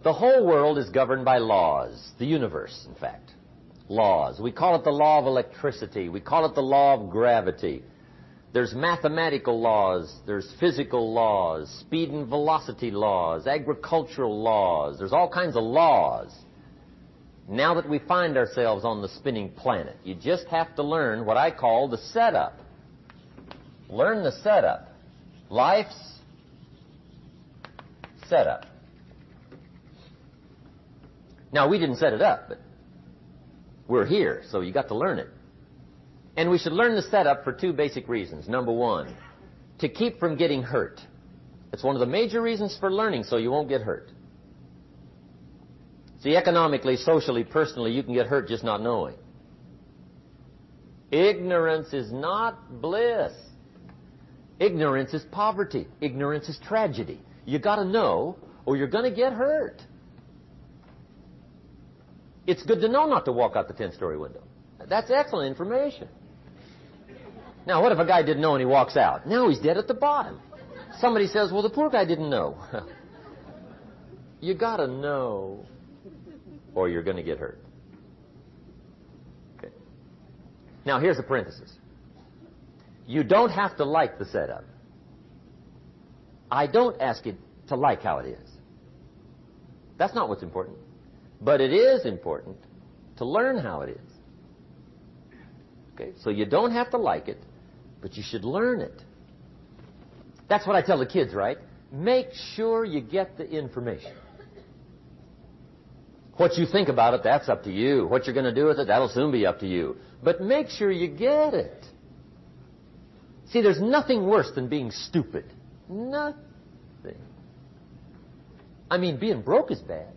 The whole world is governed by laws. The universe, in fact. Laws. We call it the law of electricity. We call it the law of gravity. There's mathematical laws. There's physical laws. Speed and velocity laws. Agricultural laws. There's all kinds of laws. Now that we find ourselves on the spinning planet, you just have to learn what I call the setup. Learn the setup. Life's setup. Now, we didn't set it up, but we're here, so you got to learn it. And we should learn the setup for 2 basic reasons. Number 1, to keep from getting hurt. It's one of the major reasons for learning, so you won't get hurt. See, economically, socially, personally, you can get hurt just not knowing. Ignorance is not bliss. Ignorance is poverty. Ignorance is tragedy. You got to know, or you're going to get hurt. It's good to know not to walk out the 10-story window. That's excellent information. Now, what if a guy didn't know and he walks out? Now he's dead at the bottom. Somebody says, well, the poor guy didn't know. You got to know, or you're going to get hurt. Okay. Now, here's a parenthesis. You don't have to like the setup. I don't ask you to like how it is. That's not what's important. But it is important to learn how it is. Okay? So you don't have to like it, but you should learn it. That's what I tell the kids, right? Make sure you get the information. What you think about it, that's up to you. What you're going to do with it, that'll soon be up to you. But make sure you get it. See, there's nothing worse than being stupid. Nothing. I mean, being broke is bad,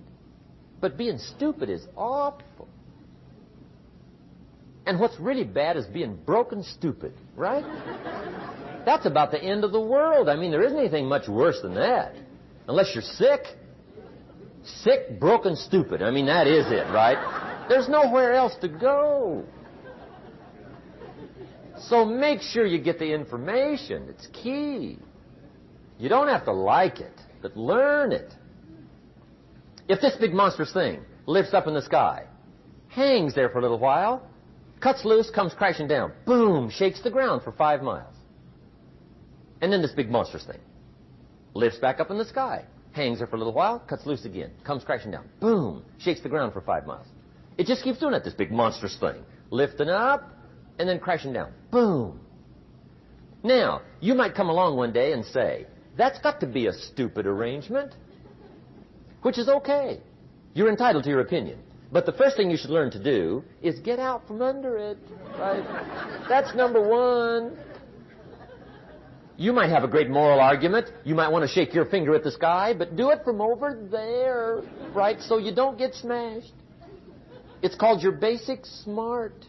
but being stupid is awful. And what's really bad is being broke and stupid, right? That's about the end of the world. I mean, there isn't anything much worse than that. Unless you're sick. Sick, broken, stupid. I mean, that is it, right? There's nowhere else to go. So make sure you get the information. It's key. You don't have to like it, but learn it. If this big monstrous thing lifts up in the sky, hangs there for a little while, cuts loose, comes crashing down, boom, shakes the ground for 5 miles. And then this big monstrous thing lifts back up in the sky, hangs there for a little while, cuts loose again, comes crashing down, boom, shakes the ground for 5 miles. It just keeps doing it, this big monstrous thing, lifting up and then crashing down, boom. Now, you might come along one day and say, that's got to be a stupid arrangement, which is okay. You're entitled to your opinion. But the first thing you should learn to do is get out from under it, right? That's number one. You might have a great moral argument. You might want to shake your finger at the sky, but do it from over there, right, so you don't get smashed. It's called your basic smart.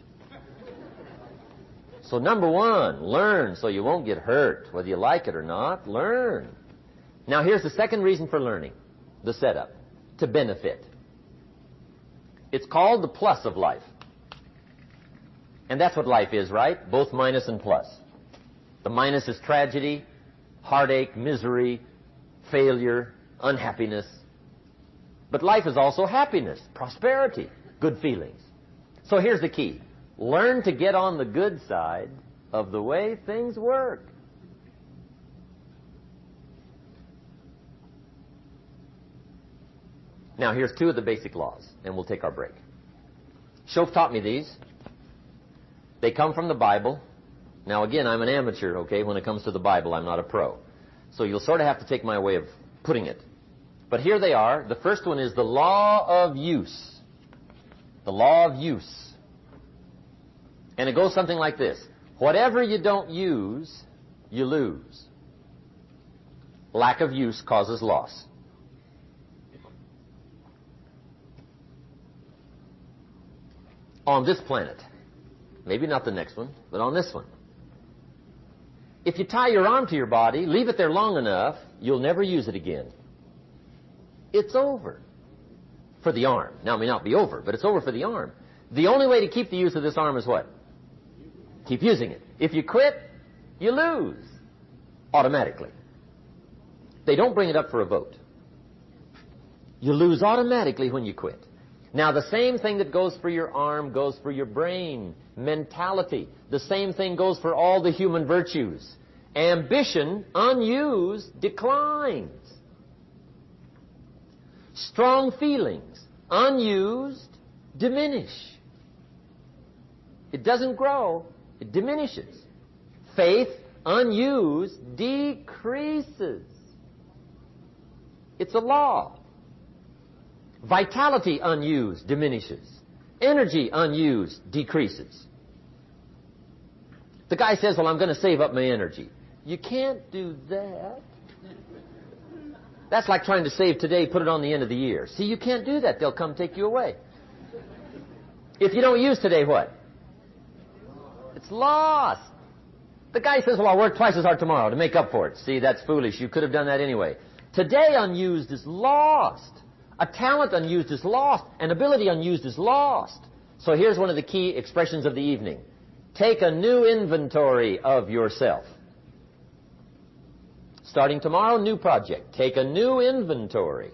So number one, learn so you won't get hurt. Whether you like it or not, learn. Now here's the second reason for learning, the setup, to benefit. It's called the plus of life. And that's what life is, right? Both minus and plus. The minus is tragedy, heartache, misery, failure, unhappiness. But life is also happiness, prosperity, good feelings. So here's the key. Learn to get on the good side of the way things work. Now, here's 2 of the basic laws, and we'll take our break. Schoaf taught me these. They come from the Bible. Now, again, I'm an amateur, okay? When it comes to the Bible, I'm not a pro. So you'll sort of have to take my way of putting it. But here they are. The first one is the law of use. The law of use. And it goes something like this. Whatever you don't use, you lose. Lack of use causes loss. On this planet, maybe not the next one, but on this one, if you tie your arm to your body, leave it there long enough, you'll never use it again. It's over for the arm. Now, it may not be over, but it's over for the arm. The only way to keep the use of this arm is what? Keep using it. If you quit, you lose automatically. They don't bring it up for a vote. You lose automatically when you quit. Now, the same thing that goes for your arm goes for your brain, mentality. The same thing goes for all the human virtues. Ambition, unused, declines. Strong feelings, unused, diminish. It doesn't grow, it diminishes. Faith, unused, decreases. It's a law. Vitality unused diminishes. Energy unused decreases. The guy says, well, I'm going to save up my energy. You can't do that. That's like trying to save today, put it on the end of the year. See, you can't do that. They'll come take you away. If you don't use today, what? It's lost. The guy says, well, I'll work twice as hard tomorrow to make up for it. See, that's foolish. You could have done that anyway. Today unused is lost. A talent unused is lost. An ability unused is lost. So here's one of the key expressions of the evening. Take a new inventory of yourself. Starting tomorrow, new project. Take a new inventory.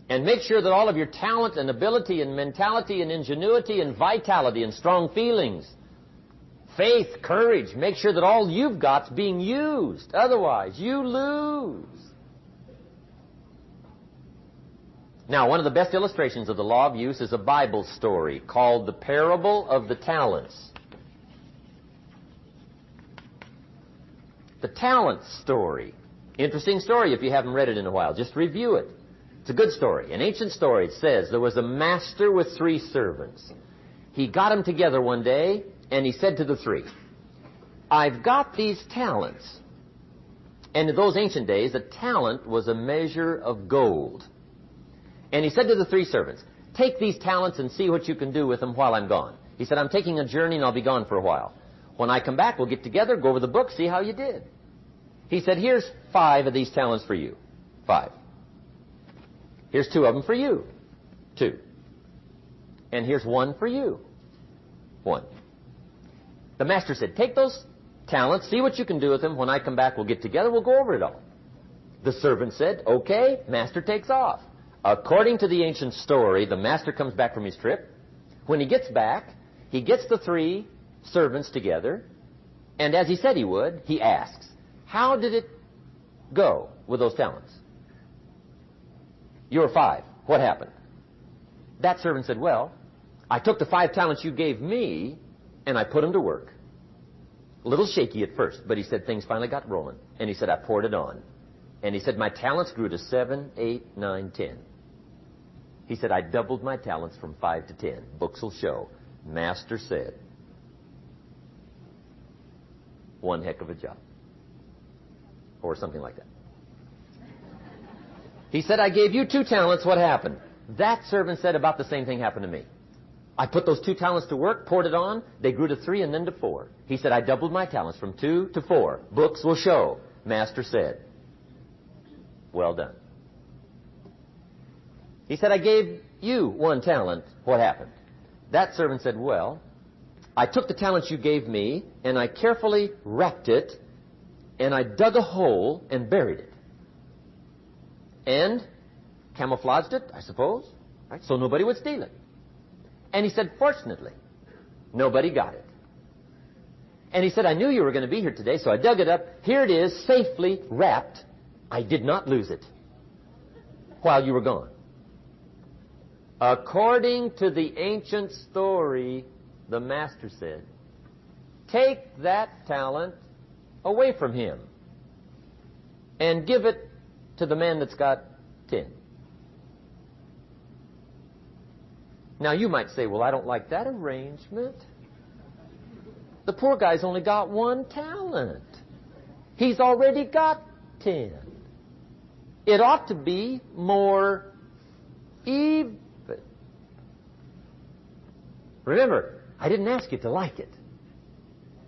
And make sure that all of your talent and ability and mentality and ingenuity and vitality and strong feelings, faith, courage, make sure that all you've got's being used. Otherwise, you lose. Now, one of the best illustrations of the law of use is a Bible story called the Parable of the Talents. The talent story. Interesting story if you haven't read it in a while. Just review it. It's a good story. An ancient story. It says there was a master with 3 servants. He got them together one day and he said to the 3, I've got these talents. And in those ancient days, a talent was a measure of gold. And he said to the 3 servants, take these talents and see what you can do with them while I'm gone. He said, I'm taking a journey and I'll be gone for a while. When I come back, we'll get together, go over the book, see how you did. He said, here's 5 of these talents for you. 5. Here's 2 of them for you. 2. And here's 1 for you. 1. The master said, take those talents, see what you can do with them. When I come back, we'll get together, we'll go over it all. The servant said, okay, master takes off. According to the ancient story, the master comes back from his trip. When he gets back, he gets the 3 servants together, and as he said he would, he asks, how did it go with those talents? You were 5. What happened? That servant said, well, I took the 5 talents you gave me, and I put them to work. A little shaky at first, but he said things finally got rolling. And he said, I poured it on. And he said, my talents grew to 7, 8, 9, 10. He said, I doubled my talents from 5 to 10. Books will show. Master said, one heck of a job. Or something like that. He said, I gave you 2 talents. What happened? That servant said about the same thing happened to me. I put those 2 talents to work, poured it on. They grew to 3 and then to 4. He said, I doubled my talents from 2 to 4. Books will show. Master said, well done. He said, I gave you 1 talent. What happened? That servant said, well, I took the talents you gave me, and I carefully wrapped it, and I dug a hole and buried it. And camouflaged it, I suppose, right? So nobody would steal it. And he said, fortunately, nobody got it. And he said, I knew you were going to be here today, so I dug it up. Here it is, safely wrapped. I did not lose it while you were gone. According to the ancient story, the master said, take that talent away from him and give it to the man that's got 10. Now you might say, well, I don't like that arrangement. The poor guy's only got 1 talent. He's already got 10. It ought to be more even. Remember, I didn't ask you to like it.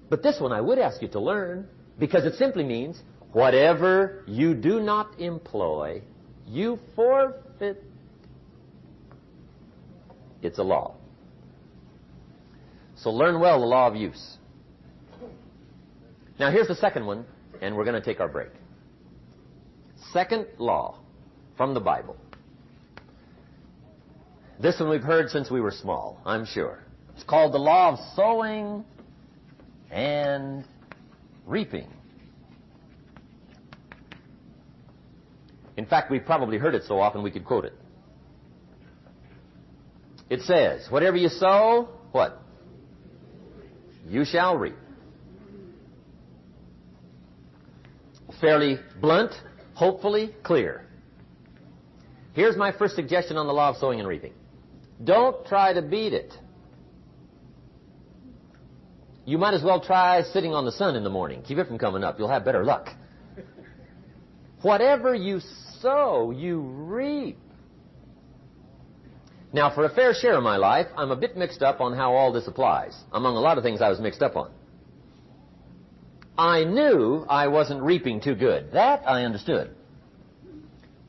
But this one I would ask you to learn, because it simply means whatever you do not employ, you forfeit. It's a law. So learn well the law of use. Now here's the second one, and we're going to take our break. Second law from the Bible. This one we've heard since we were small, I'm sure. It's called the law of sowing and reaping. In fact, we've probably heard it so often we could quote it. It says, whatever you sow, what? You shall reap. Fairly blunt, hopefully clear. Here's my first suggestion on the law of sowing and reaping. Don't try to beat it. You might as well try sitting on the sun in the morning. Keep it from coming up. You'll have better luck. Whatever you sow, you reap. Now, for a fair share of my life, I'm a bit mixed up on how all this applies. Among a lot of things I was mixed up on. I knew I wasn't reaping too good. That I understood.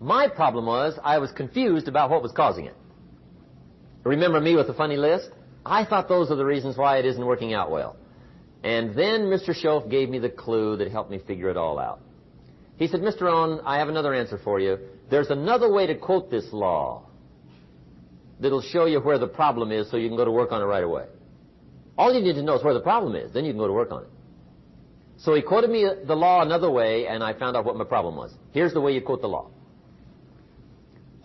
My problem was I was confused about what was causing it. Remember me with the funny list? I thought those are the reasons why it isn't working out well. And then Mr. Schoaf gave me the clue that helped me figure it all out. He said, Mr. Rohn, I have another answer for you. There's another way to quote this law that'll show you where the problem is so you can go to work on it right away. All you need to know is where the problem is. Then you can go to work on it. So he quoted me the law another way, and I found out what my problem was. Here's the way you quote the law.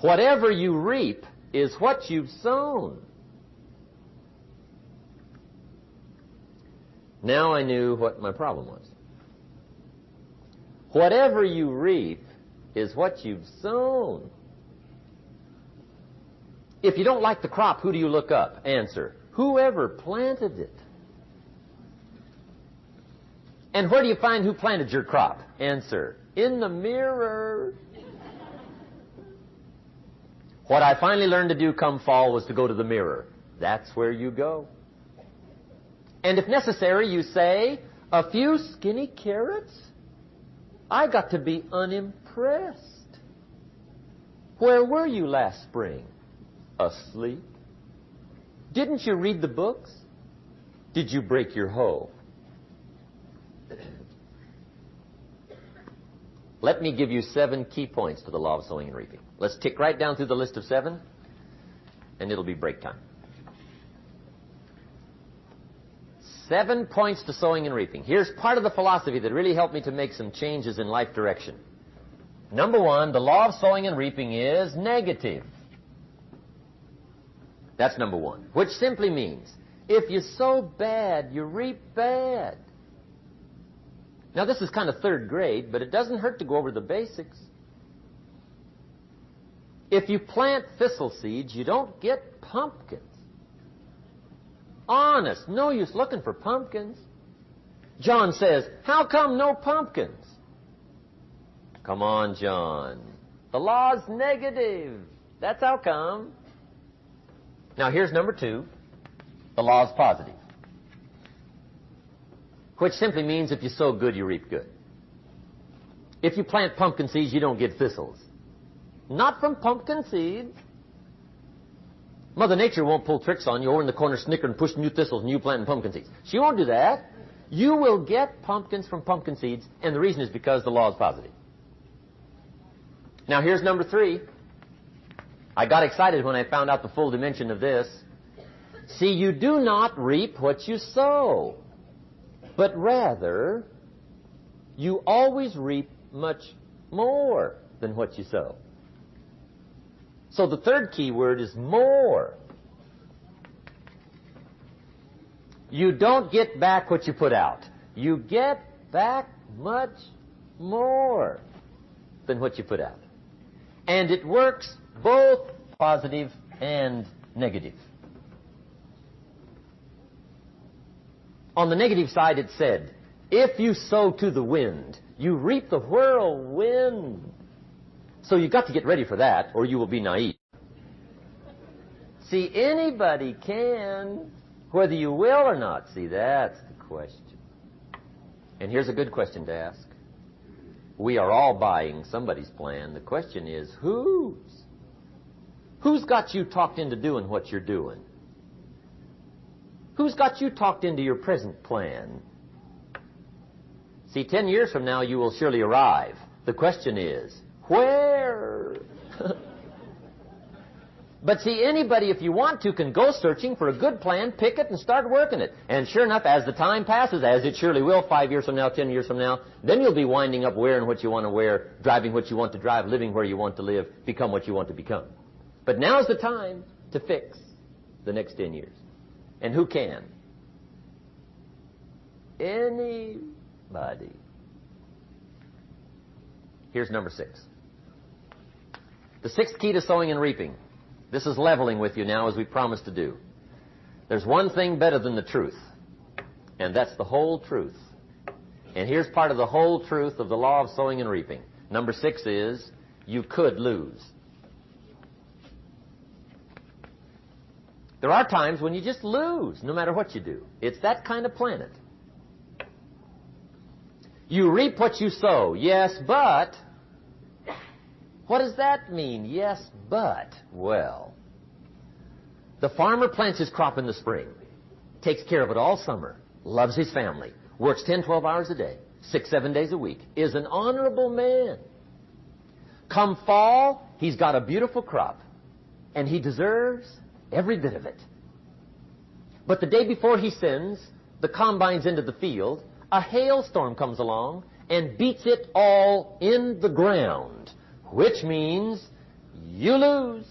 Whatever you reap is what you've sown. Now I knew what my problem was. Whatever you reap is what you've sown. If you don't like the crop, who do you look up? Answer, whoever planted it. And where do you find who planted your crop? Answer, in the mirror. What I finally learned to do come fall was to go to the mirror. That's where you go. And if necessary, you say, a few skinny carrots? I got to be unimpressed. Where were you last spring? Asleep. Didn't you read the books? Did you break your hoe? Let me give you 7 key points to the law of sowing and reaping. Let's tick right down through the list of 7, and it'll be break time. 7 points to sowing and reaping. Here's part of the philosophy that really helped me to make some changes in life direction. Number 1, the law of sowing and reaping is negative. That's number 1, which simply means if you sow bad, you reap bad. Now, this is kind of 3rd grade, but it doesn't hurt to go over the basics. If you plant thistle seeds, you don't get pumpkins. Honest, no use looking for pumpkins. John says, how come no pumpkins? Come on, John. The law's negative. That's how come. Now, here's number 2. The law's positive. Which simply means if you sow good, you reap good. If you plant pumpkin seeds, you don't get thistles. Not from pumpkin seeds. Mother Nature won't pull tricks on you over in the corner snickering and pushing you thistles and you planting pumpkin seeds. She won't do that. You will get pumpkins from pumpkin seeds, and the reason is because the law is positive. Now, here's number 3. I got excited when I found out the full dimension of this. See, you do not reap what you sow, but rather, you always reap much more than what you sow. So the 3rd key word is more. You don't get back what you put out. You get back much more than what you put out. And it works both positive and negative. On the negative side, it said, if you sow to the wind, you reap the whirlwind. So you've got to get ready for that, or you will be naive. See, anybody can, whether you will or not. See, that's the question. And here's a good question to ask. We are all buying somebody's plan. The question is, whose? Who's got you talked into doing what you're doing? Who's got you talked into your present plan? See, 10 years from now, you will surely arrive. The question is, where? But see, anybody, if you want to, can go searching for a good plan, pick it, and start working it. And sure enough, as the time passes, as it surely will 5 years from now, 10 years from now, then you'll be winding up wearing what you want to wear, driving what you want to drive, living where you want to live, become what you want to become. But now's the time to fix the next 10 years. And who can? Anybody. Here's number 6. The 6th key to sowing and reaping. This is leveling with you now, as we promised to do. There's one thing better than the truth, and that's the whole truth. And here's part of the whole truth of the law of sowing and reaping. Number 6 is, you could lose. There are times when you just lose, no matter what you do. It's that kind of planet. You reap what you sow. Yes, but... what does that mean? Yes, but... well, the farmer plants his crop in the spring, takes care of it all summer, loves his family, works 10, 12 hours a day, 6, 7 days a week, is an honorable man. Come fall, he's got a beautiful crop, and he deserves every bit of it. But the day before he sends the combines into the field, a hailstorm comes along and beats it all in the ground, which means you lose.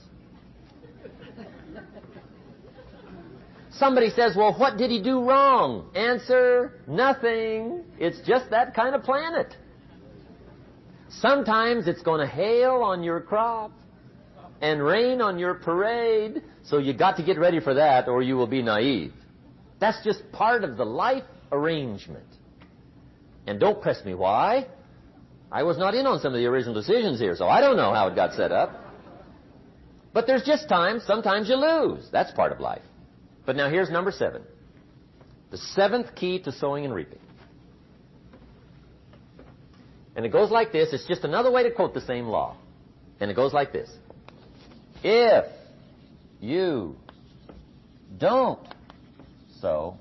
Somebody says, well, what did he do wrong? Answer, nothing. It's just that kind of planet. Sometimes it's going to hail on your crop and rain on your parade, so you got to get ready for that or you will be naive. That's just part of the life arrangement. And don't press me why. I was not in on some of the original decisions here, so I don't know how it got set up. But there's just times, sometimes you lose. That's part of life. But now here's number 7. The 7th key to sowing and reaping. And it goes like this. It's just another way to quote the same law. And it goes like this. If you don't sow,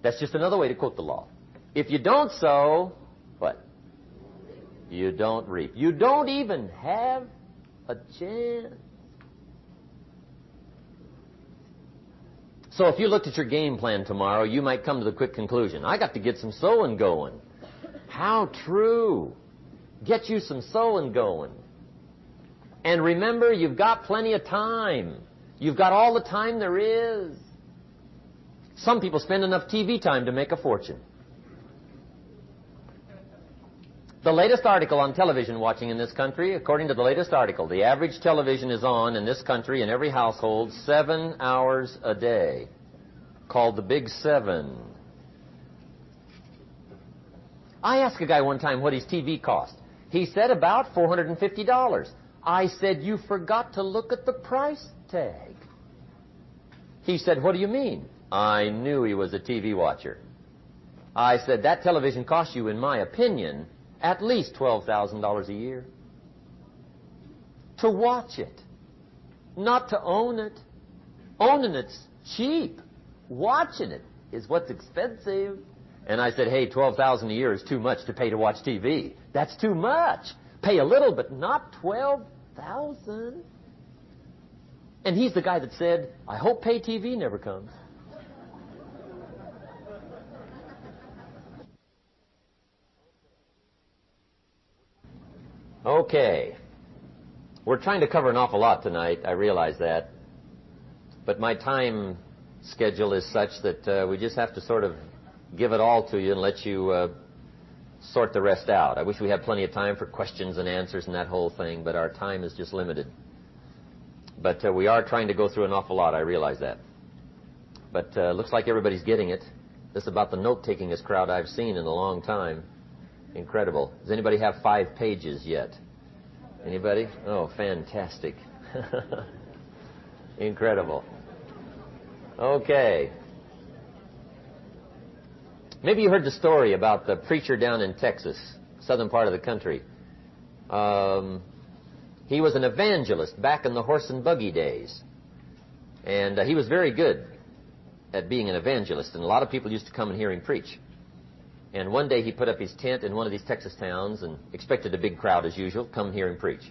that's just another way to quote the law. If you don't sow, what? You don't reap. You don't even have a chance. So if you looked at your game plan tomorrow, you might come to the quick conclusion, I got to get some sowing going. How true. Get you some sowing going. And remember, you've got plenty of time. You've got all the time there is. Some people spend enough TV time to make a fortune. The latest article on television watching in this country, according to the latest article, the average television is on in this country in every household 7 hours a day, called the Big 7. I asked a guy one time what his TV cost. He said about $450. I said, you forgot to look at the price tag. He said, what do you mean? I knew he was a TV watcher. I said, that television costs you, in my opinion, at least $12,000 a year. To watch it. Not to own it. Owning it's cheap. Watching it is what's expensive. And I said, hey, $12,000 a year is too much to pay to watch TV. That's too much. Pay a little, but not $12,000. And he's the guy that said, I hope pay TV never comes. Okay. We're trying to cover an awful lot tonight. I realize that. But my time schedule is such that we just have to sort of give it all to you and let you sort the rest out. I wish we had plenty of time for questions and answers and that whole thing, but our time is just limited. But we are trying to go through an awful lot. I realize that. But looks like everybody's getting it. This is about the note-takingest crowd I've seen in a long time. Incredible. Does anybody have 5 pages yet? Anybody? Oh, fantastic. Incredible. Okay. Maybe you heard the story about the preacher down in Texas, southern part of the country. He was an evangelist back in the horse and buggy days. And he was very good at being an evangelist, and a lot of people used to come and hear him preach. And one day he put up his tent in one of these Texas towns and expected a big crowd as usual, come hear him preach.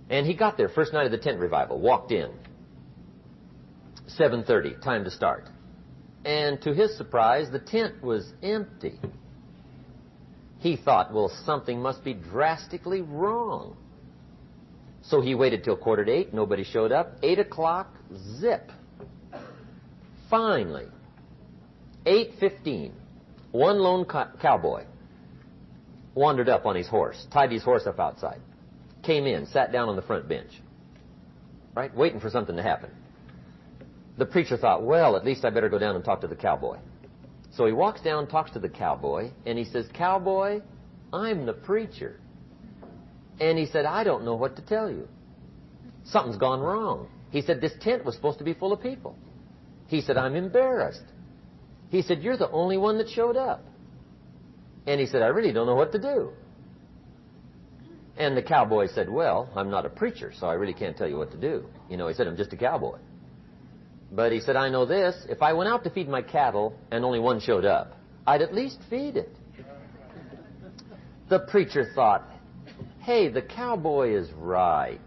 And he got there, first night of the tent revival, walked in. 7:30, time to start. And to his surprise, the tent was empty. He thought, well, something must be drastically wrong. So he waited till 7:45, nobody showed up. 8 o'clock, zip. Finally, 8:15. One lone cowboy wandered up on his horse, tied his horse up outside, came in, sat down on the front bench, right, waiting for something to happen. The preacher thought, well, at least I better go down and talk to the cowboy. So he walks down, talks to the cowboy, and he says, Cowboy, I'm the preacher. And he said, I don't know what to tell you. Something's gone wrong. He said, this tent was supposed to be full of people. He said, I'm embarrassed. He said, you're the only one that showed up. And he said, I really don't know what to do. And the cowboy said, well, I'm not a preacher, so I really can't tell you what to do. You know, he said, I'm just a cowboy. But he said, I know this. If I went out to feed my cattle and only one showed up, I'd at least feed it. The preacher thought, hey, the cowboy is right.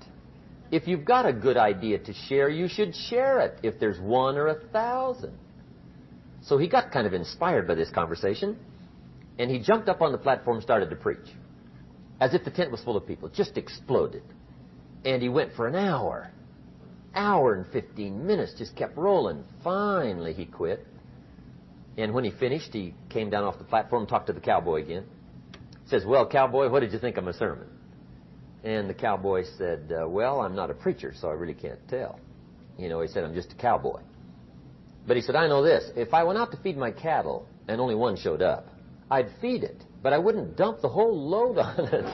If you've got a good idea to share, you should share it if there's 1 or 1,000. So he got kind of inspired by this conversation, and he jumped up on the platform and started to preach. As if the tent was full of people. It just exploded. And he went for an hour. Hour and 15 minutes, just kept rolling. Finally, he quit. And when he finished, he came down off the platform and talked to the cowboy again. Says, well, cowboy, what did you think of my sermon? And the cowboy said, well, I'm not a preacher, so I really can't tell. You know, he said, I'm just a cowboy. But he said, I know this. If I went out to feed my cattle and only one showed up, I'd feed it, but I wouldn't dump the whole load on it.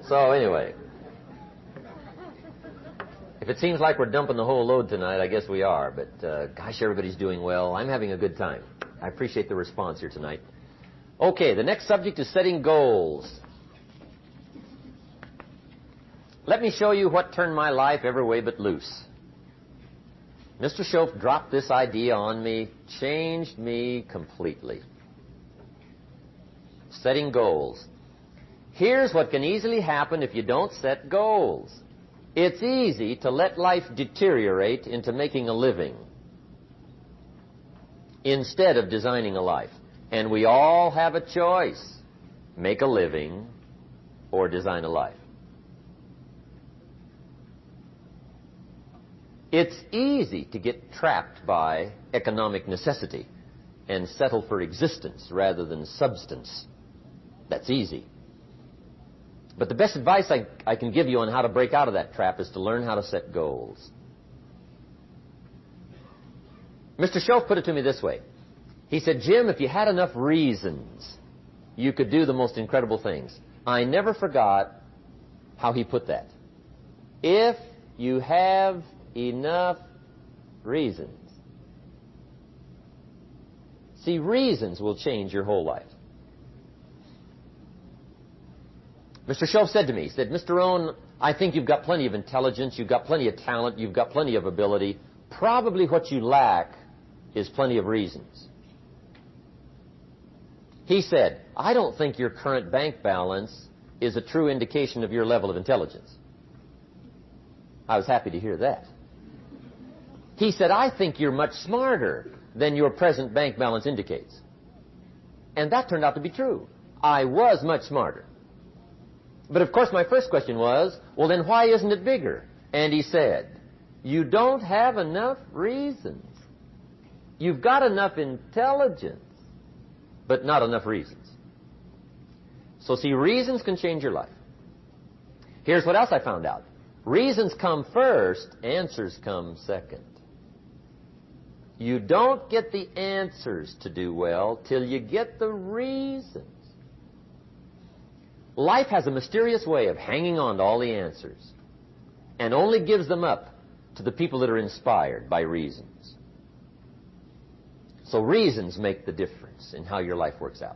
So anyway, if it seems like we're dumping the whole load tonight, I guess we are. But gosh, everybody's doing well. I'm having a good time. I appreciate the response here tonight. Okay, the next subject is setting goals. Let me show you what turned my life every way but loose. Mr. Shoaff dropped this idea on me, changed me completely. Setting goals. Here's what can easily happen if you don't set goals. It's easy to let life deteriorate into making a living instead of designing a life. And we all have a choice. Make a living or design a life. It's easy to get trapped by economic necessity and settle for existence rather than substance. That's easy. But the best advice I can give you on how to break out of that trap is to learn how to set goals. Mr. Shoaff put it to me this way. He said, Jim, if you had enough reasons, you could do the most incredible things. I never forgot how he put that. If you have enough reasons. See, reasons will change your whole life. Mr. Shoaff said to me, he said, Mr. Rohn, I think you've got plenty of intelligence, you've got plenty of talent, you've got plenty of ability. Probably what you lack is plenty of reasons. He said, I don't think your current bank balance is a true indication of your level of intelligence. I was happy to hear that. He said, I think you're much smarter than your present bank balance indicates. And that turned out to be true. I was much smarter. But of course my first question was, well then why isn't it bigger? And he said, you don't have enough reasons. You've got enough intelligence, but not enough reasons. So see, reasons can change your life. Here's what else I found out. Reasons come first, answers come second. You don't get the answers to do well till you get the reasons. Life has a mysterious way of hanging on to all the answers and only gives them up to the people that are inspired by reasons. So reasons make the difference in how your life works out.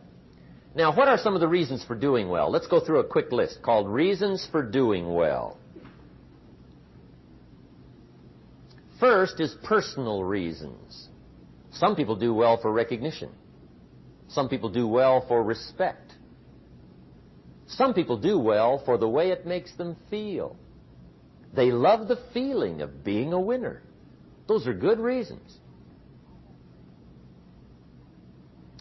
Now, what are some of the reasons for doing well? Let's go through a quick list called Reasons for Doing Well. First is personal reasons. Some people do well for recognition. Some people do well for respect. Some people do well for the way it makes them feel. They love the feeling of being a winner. Those are good reasons.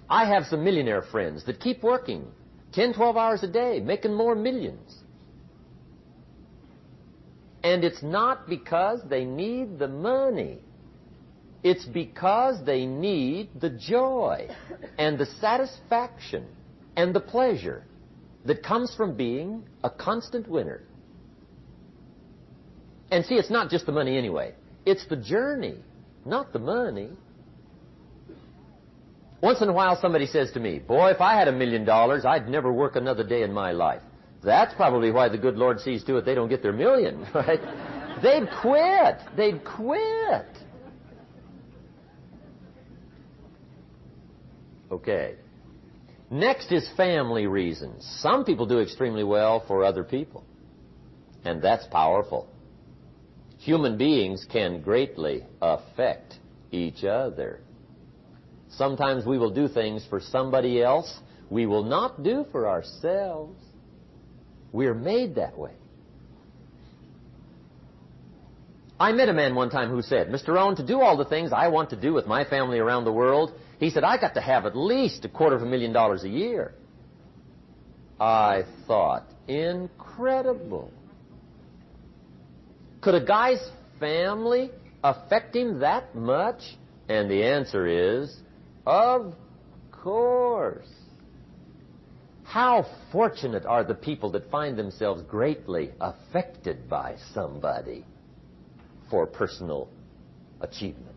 I have some millionaire friends that keep working 10, 12 hours a day, making more millions. And it's not because they need the money. It's because they need the joy and the satisfaction and the pleasure that comes from being a constant winner. And see, it's not just the money anyway. It's the journey, not the money. Once in a while somebody says to me, boy, if I had $1 million, I'd never work another day in my life. That's probably why the good Lord sees to it they don't get their million, right? They'd quit. They'd quit. Okay. Next is family reasons. Some people do extremely well for other people, and that's powerful. Human beings can greatly affect each other. Sometimes we will do things for somebody else we will not do for ourselves. We're made that way. I met a man one time who said, Mr. Rohn, to do all the things I want to do with my family around the world, he said, I got to have at least $250,000 a year. I thought, incredible. Could a guy's family affect him that much? And the answer is, of course. How fortunate are the people that find themselves greatly affected by somebody for personal achievement.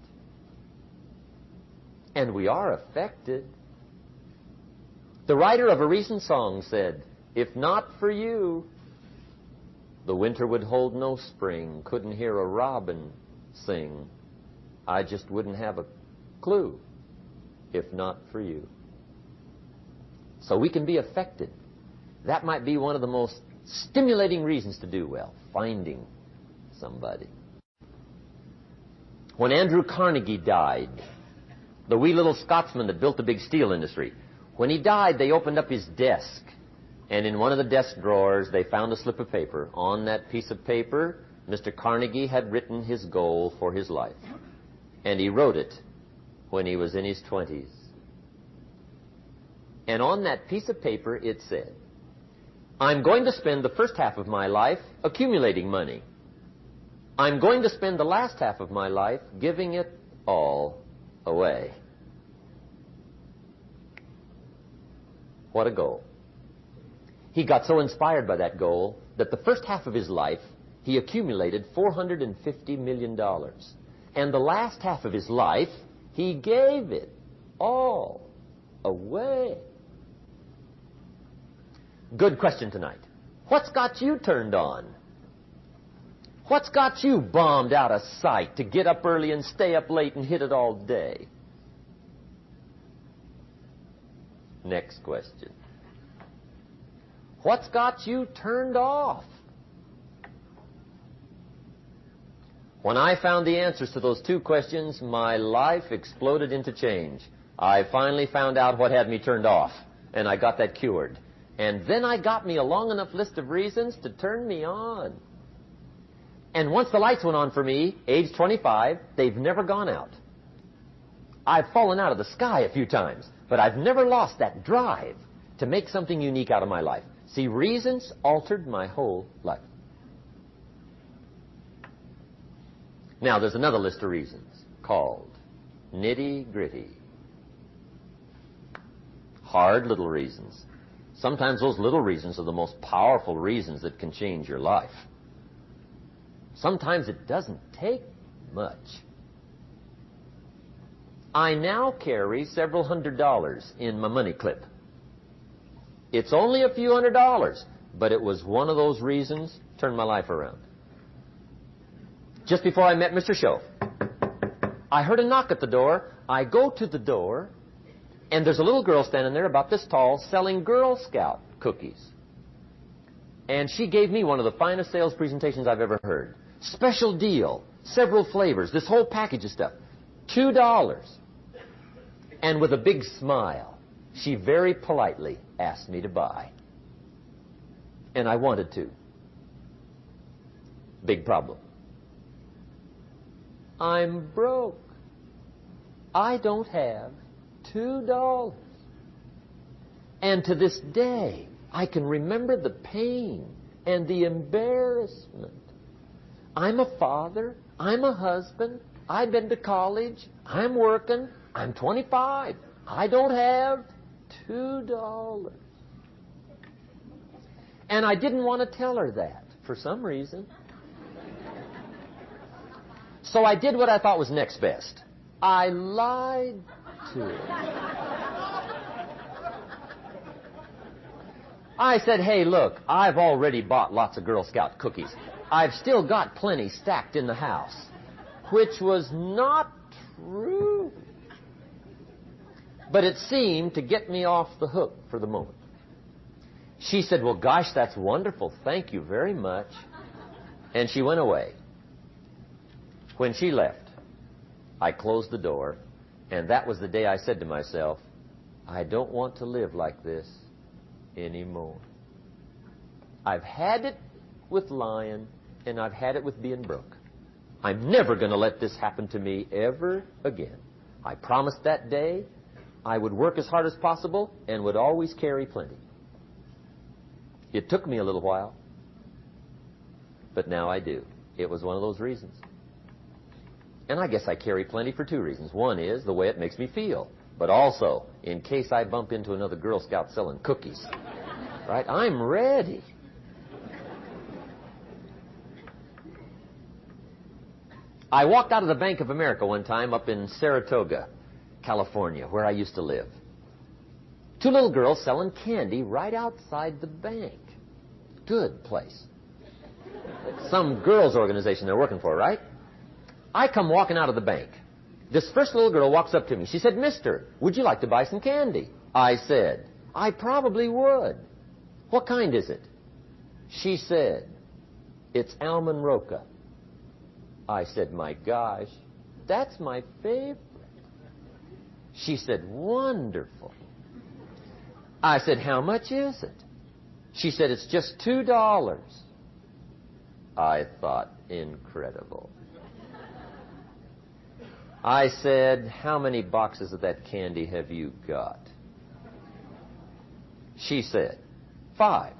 And we are affected. The writer of a recent song said, "If not for you, the winter would hold no spring, couldn't hear a robin sing. I just wouldn't have a clue if not for you." So we can be affected. That might be one of the most stimulating reasons to do well, finding somebody. When Andrew Carnegie died, the wee little Scotsman that built the big steel industry, when he died, they opened up his desk. And in one of the desk drawers, they found a slip of paper. On that piece of paper, Mr. Carnegie had written his goal for his life. And he wrote it when he was in his 20s. And on that piece of paper, it said, "I'm going to spend the first half of my life accumulating money. I'm going to spend the last half of my life giving it all away." What a goal. He got so inspired by that goal that the first half of his life, he accumulated $450 million. And the last half of his life, he gave it all away. Good question tonight. What's got you turned on? What's got you bombed out of sight to get up early and stay up late and hit it all day? Next question. What's got you turned off? When I found the answers to those two questions, my life exploded into change. I finally found out what had me turned off, and I got that cured. And then I got me a long enough list of reasons to turn me on. And once the lights went on for me, age 25, they've never gone out. I've fallen out of the sky a few times, but I've never lost that drive to make something unique out of my life. See, reasons altered my whole life. Now, there's another list of reasons called nitty-gritty. Hard little reasons. Sometimes those little reasons are the most powerful reasons that can change your life. Sometimes it doesn't take much. I now carry several $100s in my money clip. It's only a few $100s, but it was one of those reasons turned my life around. Just before I met Mr. Show, I heard a knock at the door. I go to the door, and there's a little girl standing there about this tall selling Girl Scout cookies. And she gave me one of the finest sales presentations I've ever heard. Special deal, several flavors, this whole package of stuff, $2. And with a big smile, she very politely asked me to buy. And I wanted to. Big problem. I'm broke. I don't have $2. And to this day, I can remember the pain and the embarrassment. I'm a father. I'm a husband. I've been to college. I'm working. I'm 25. I don't have $2. And I didn't want to tell her that for some reason. So I did what I thought was next best. I lied to her. I said, "Hey, look, I've already bought lots of Girl Scout cookies. I've still got plenty stacked in the house," which was not true. But it seemed to get me off the hook for the moment. She said, "Well, gosh, that's wonderful. Thank you very much." And she went away. When she left, I closed the door, and that was the day I said to myself, I don't want to live like this anymore. I've had it with lying, and I've had it with being broke. I'm never going to let this happen to me ever again. I promised that day I would work as hard as possible and would always carry plenty. It took me a little while, but now I do. It was one of those reasons. And I guess I carry plenty for two reasons. One is the way it makes me feel, but also in case I bump into another Girl Scout selling cookies. Right? I'm ready. I walked out of the Bank of America one time up in Saratoga, California, where I used to live. Two little girls selling candy right outside the bank. Good place. Some girls' organization they're working for, right? I come walking out of the bank. This first little girl walks up to me. She said, "Mister, would you like to buy some candy?" I said, "I probably would." "What kind is it?" She said, "It's almond roca." I said, "My gosh, that's my favorite." She said, "Wonderful." I said, "How much is it?" She said, "It's just $2. I thought, incredible. I said, "How many boxes of that candy have you got?" She said, 5.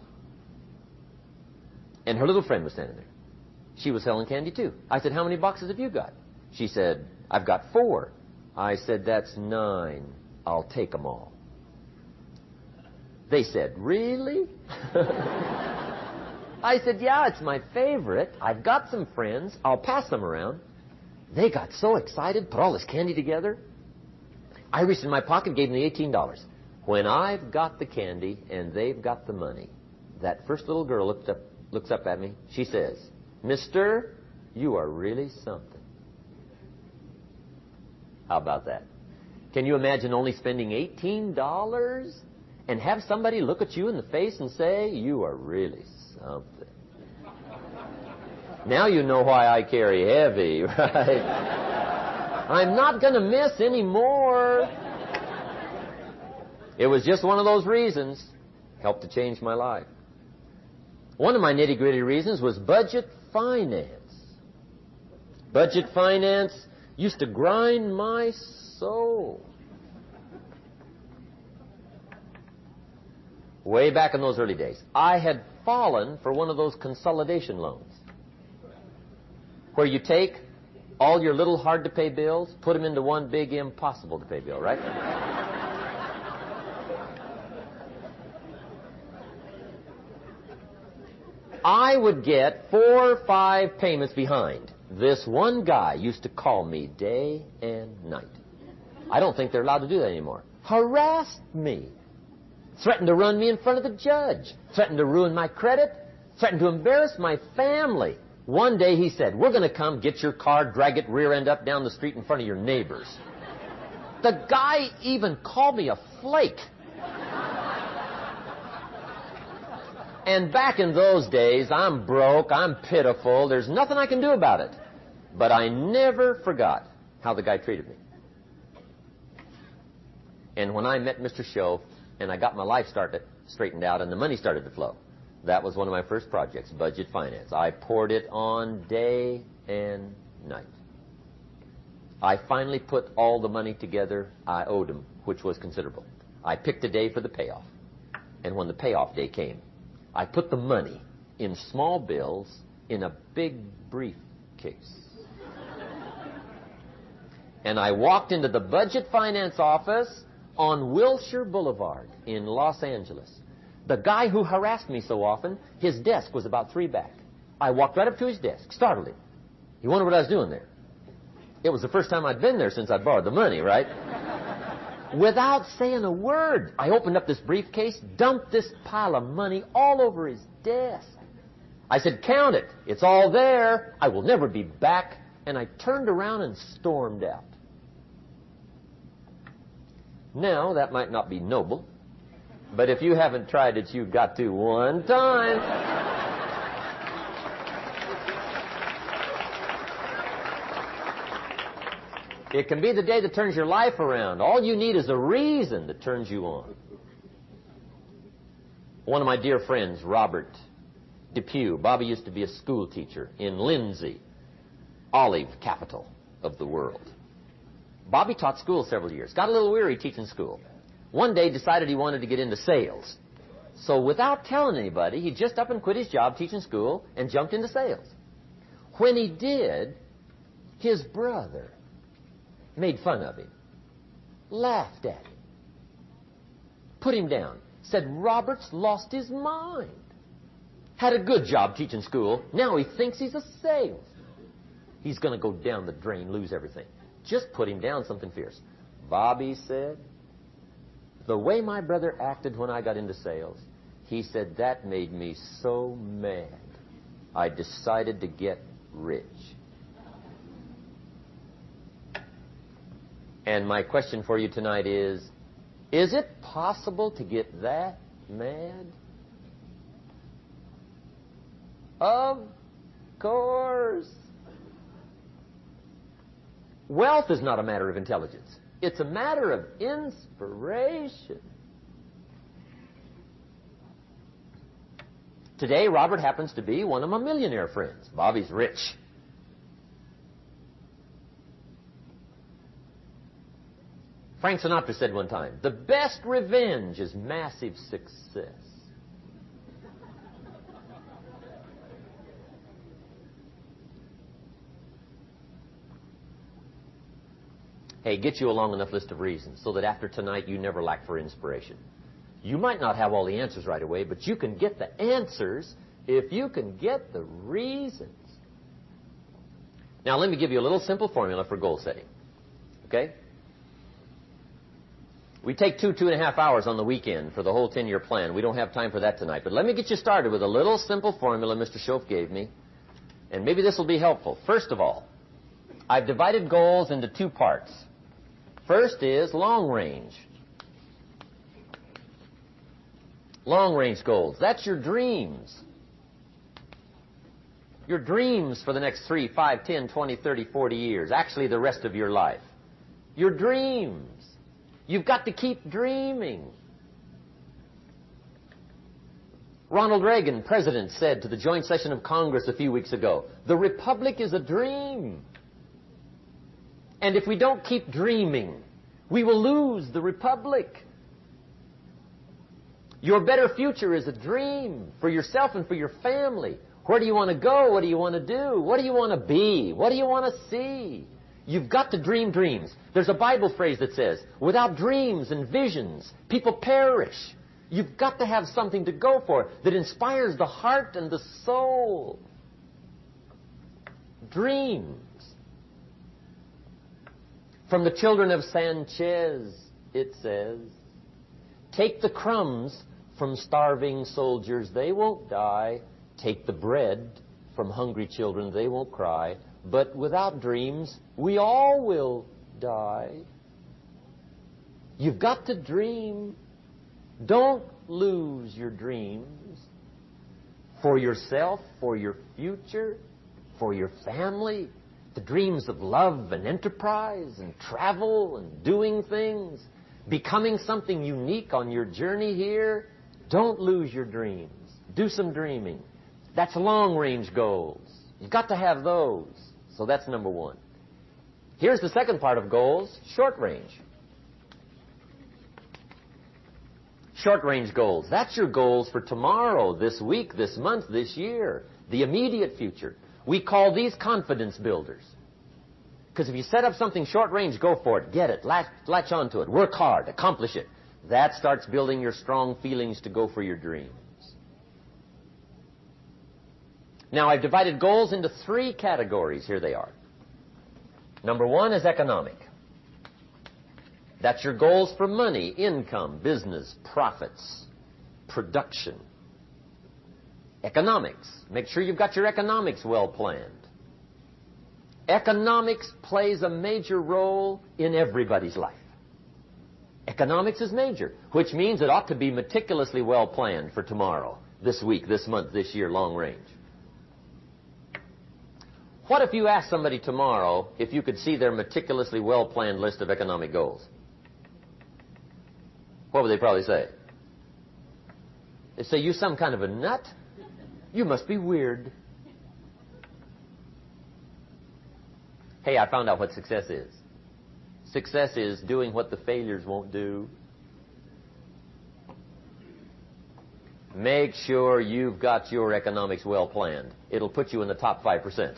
And her little friend was standing there. She was selling candy too. I said, "How many boxes have you got?" She said, "I've got 4. I said, "That's 9. I'll take them all." They said, "Really?" I said, "Yeah, it's my favorite. I've got some friends. I'll pass them around." They got so excited, put all this candy together. I reached in my pocket, gave them the $18. When I've got the candy and they've got the money, that first little girl looks up at me. She says, "Mister, you are really something." How about that? Can you imagine only spending $18 and have somebody look at you in the face and say, "You are really something"? Now you know why I carry heavy, right? I'm not going to miss anymore. It was just one of those reasons. Helped to change my life. One of my nitty-gritty reasons was budget finance. Budget finance used to grind my soul. Way back in those early days, I had fallen for one of those consolidation loans, where you take all your little hard-to-pay bills, put them into one big impossible-to-pay bill, right? I would get 4 or 5 payments behind. This one guy used to call me day and night. I don't think they're allowed to do that anymore. Harassed me. Threatened to run me in front of the judge. Threatened to ruin my credit. Threatened to embarrass my family. One day he said, "We're going to come get your car, drag it rear end up down the street in front of your neighbors." The guy even called me a flake. And back in those days, I'm broke, I'm pitiful, there's nothing I can do about it. But I never forgot how the guy treated me. And when I met Mr. Show, and I got my life straightened out, and the money started to flow, that was one of my first projects, budget finance. I poured it on day and night. I finally put all the money together I owed him, which was considerable. I picked a day for the payoff. And when the payoff day came, I put the money in small bills in a big briefcase. And I walked into the budget finance office on Wilshire Boulevard in Los Angeles. The guy who harassed me so often, his desk was about 3 back. I walked right up to his desk, startled him. He wondered what I was doing there. It was the first time I'd been there since I'd borrowed the money, right? Without saying a word, I opened up this briefcase, dumped this pile of money all over his desk. I said, "Count it. It's all there. I will never be back." And I turned around and stormed out. Now, that might not be noble, but if you haven't tried it, you've got to one time. It can be the day that turns your life around. All you need is a reason that turns you on. One of my dear friends, Robert Depew, Bobby used to be a school teacher in Lindsay, olive capital of the world. Bobby taught school several years. Got a little weary teaching school. One day decided he wanted to get into sales. So without telling anybody, he just up and quit his job teaching school and jumped into sales. When he did, his brother made fun of him, laughed at him, put him down, said Robert's lost his mind. Had a good job teaching school. Now he thinks he's a salesman. He's going to go down the drain, lose everything. Just put him down something fierce. Bobby said, the way my brother acted when I got into sales, he said, that made me so mad. I decided to get rich. And my question for you tonight is it possible to get that mad? Of course. Wealth is not a matter of intelligence. It's a matter of inspiration. Today, Robert happens to be one of my millionaire friends. Bobby's rich. Frank Sinatra said one time, the best revenge is massive success. Hey, get you a long enough list of reasons so that after tonight you never lack for inspiration. You might not have all the answers right away, but you can get the answers if you can get the reasons. Now, let me give you a little simple formula for goal setting. Okay? We take 2.5 hours on the weekend for the whole 10-year plan. We don't have time for that tonight. But let me get you started with a little simple formula Mr. Schoaf gave me. And maybe this will be helpful. First of all, I've divided goals into 2 parts. First is long range. Long range goals. That's your dreams. Your dreams for the next 3, 5, 10, 20, 30, 40 years. Actually, the rest of your life. Your dreams. You've got to keep dreaming. Ronald Reagan, president, said to the joint session of Congress a few weeks ago, the Republic is a dream. And if we don't keep dreaming, we will lose the Republic. Your better future is a dream for yourself and for your family. Where do you want to go? What do you want to do? What do you want to be? What do you want to see? You've got to dream dreams. There's a Bible phrase that says, without dreams and visions, people perish. You've got to have something to go for that inspires the heart and the soul. Dreams. From the children of Sanchez, it says, take the crumbs from starving soldiers, they won't die. Take the bread from hungry children, they won't cry. But without dreams, we all will die. You've got to dream. Don't lose your dreams for yourself, for your future, for your family. The dreams of love and enterprise and travel and doing things, becoming something unique on your journey here. Don't lose your dreams. Do some dreaming. That's long-range goals. You've got to have those. So that's number 1. Here's the second part of goals, short range. Short-range goals. That's your goals for tomorrow, this week, this month, this year, the immediate future. We call these confidence builders. Because if you set up something short-range, go for it, get it, latch onto it, work hard, accomplish it. That starts building your strong feelings to go for your dreams. Now, I've divided goals into 3 categories. Here they are. Number 1 is economic. That's your goals for money, income, business, profits, production. Economics. Make sure you've got your economics well planned. Economics plays a major role in everybody's life. Economics is major, which means it ought to be meticulously well planned for tomorrow, this week, this month, this year, long range. What if you asked somebody tomorrow if you could see their meticulously well-planned list of economic goals? What would they probably say? They'd say, you some kind of a nut? You must be weird. Hey, I found out what success is. Success is doing what the failures won't do. Make sure you've got your economics well planned. It'll put you in the top 5%.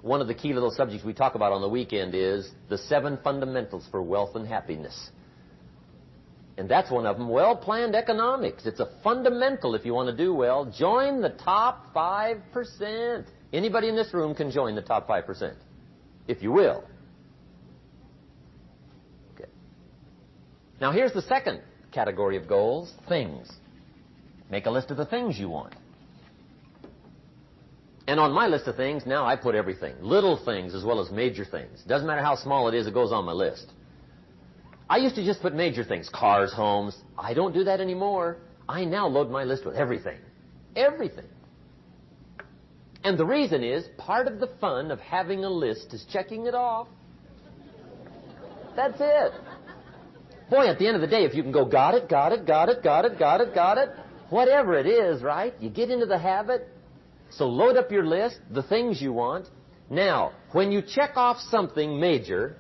One of the key little subjects we talk about on the weekend is the 7 fundamentals for wealth and happiness. And that's one of them, well-planned economics. It's a fundamental if you want to do well. Join the top 5%. Anybody in this room can join the top 5%, if you will. Okay. Now here's the second category of goals, things. Make a list of the things you want. And on my list of things, now I put everything. Little things as well as major things. Doesn't matter how small it is, it goes on my list. I used to just put major things, cars, homes. I don't do that anymore. I now load my list with everything. Everything. And the reason is, part of the fun of having a list is checking it off. That's it. Boy, at the end of the day, if you can go, got it, got it, got it, got it, got it, got it, whatever it is, right? You get into the habit. So load up your list, the things you want. Now, when you check off something major,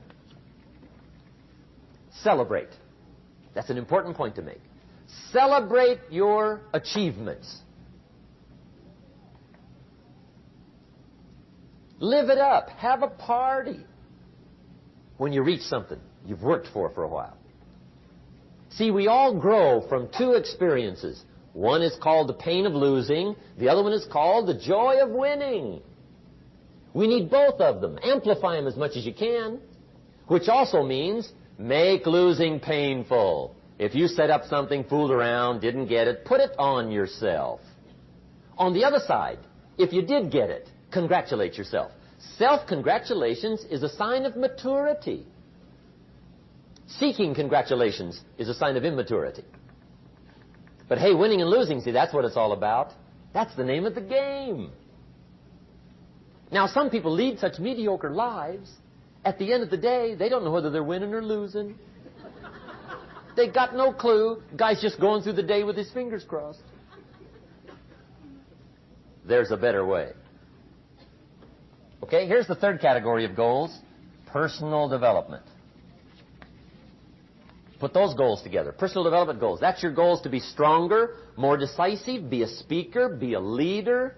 celebrate. That's an important point to make. Celebrate your achievements. Live it up. Have a party when you reach something you've worked for a while. See, we all grow from two experiences. One is called the pain of losing. The other one is called the joy of winning. We need both of them. Amplify them as much as you can, which also means make losing painful. If you set up something, fooled around, didn't get it, put it on yourself. On the other side, if you did get it, congratulate yourself. Self-congratulations is a sign of maturity. Seeking congratulations is a sign of immaturity. But hey, winning and losing, see, that's what it's all about. That's the name of the game. Now, some people lead such mediocre lives, at the end of the day, they don't know whether they're winning or losing. They got no clue. Guy's just going through the day with his fingers crossed. There's a better way. Okay, here's the third category of goals, personal development. Put those goals together. Personal development goals. That's your goals to be stronger, more decisive, be a speaker, be a leader,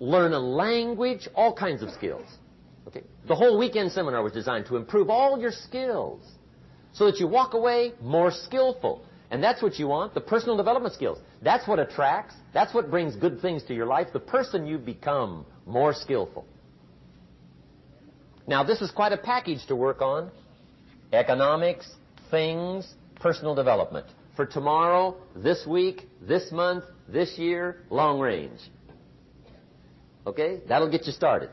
learn a language, all kinds of skills. Okay? The whole weekend seminar was designed to improve all your skills so that you walk away more skillful. And that's what you want, the personal development skills. That's what attracts, that's what brings good things to your life, the person you become more skillful. Now, this is quite a package to work on. Economics, things, personal development. For tomorrow, this week, this month, this year, long range. Okay? That'll get you started.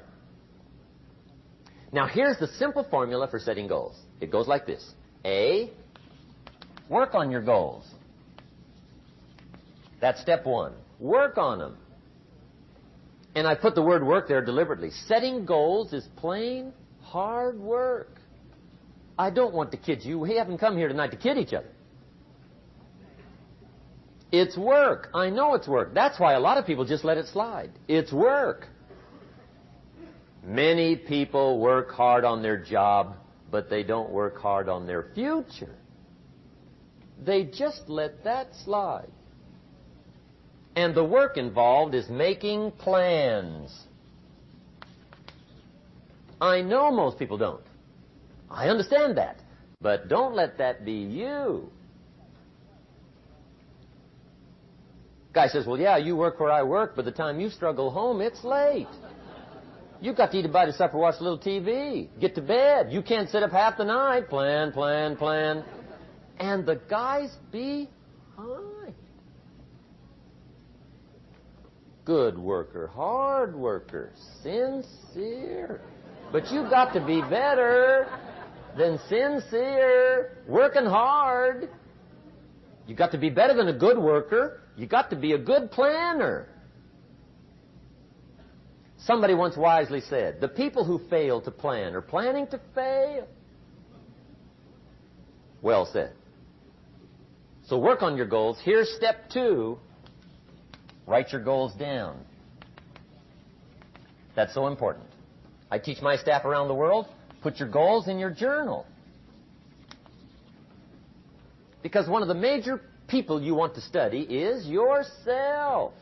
Now, here's the simple formula for setting goals. It goes like this. A, work on your goals. That's step one. Work on them. And I put the word work there deliberately. Setting goals is plain hard work. I don't want to kid you. We haven't come here tonight to kid each other. It's work. I know it's work. That's why a lot of people just let it slide. It's work. Many people work hard on their job, but they don't work hard on their future. They just let that slide. And the work involved is making plans. I know most people don't. I understand that. But don't let that be you. Guy says, well, yeah, you work where I work. By the time you struggle home, it's late. You've got to eat a bite of supper, watch a little TV, get to bed. You can't sit up half the night. Plan, plan, plan. And the guy's behind. Good worker, hard worker, sincere. But you've got to be better than sincere, working hard. You've got to be better than a good worker. You've got to be a good planner. Somebody once wisely said, the people who fail to plan are planning to fail. Well said. So work on your goals. Here's step 2. Write your goals down. That's so important. I teach my staff around the world, put your goals in your journal. Because one of the major people you want to study is yourself.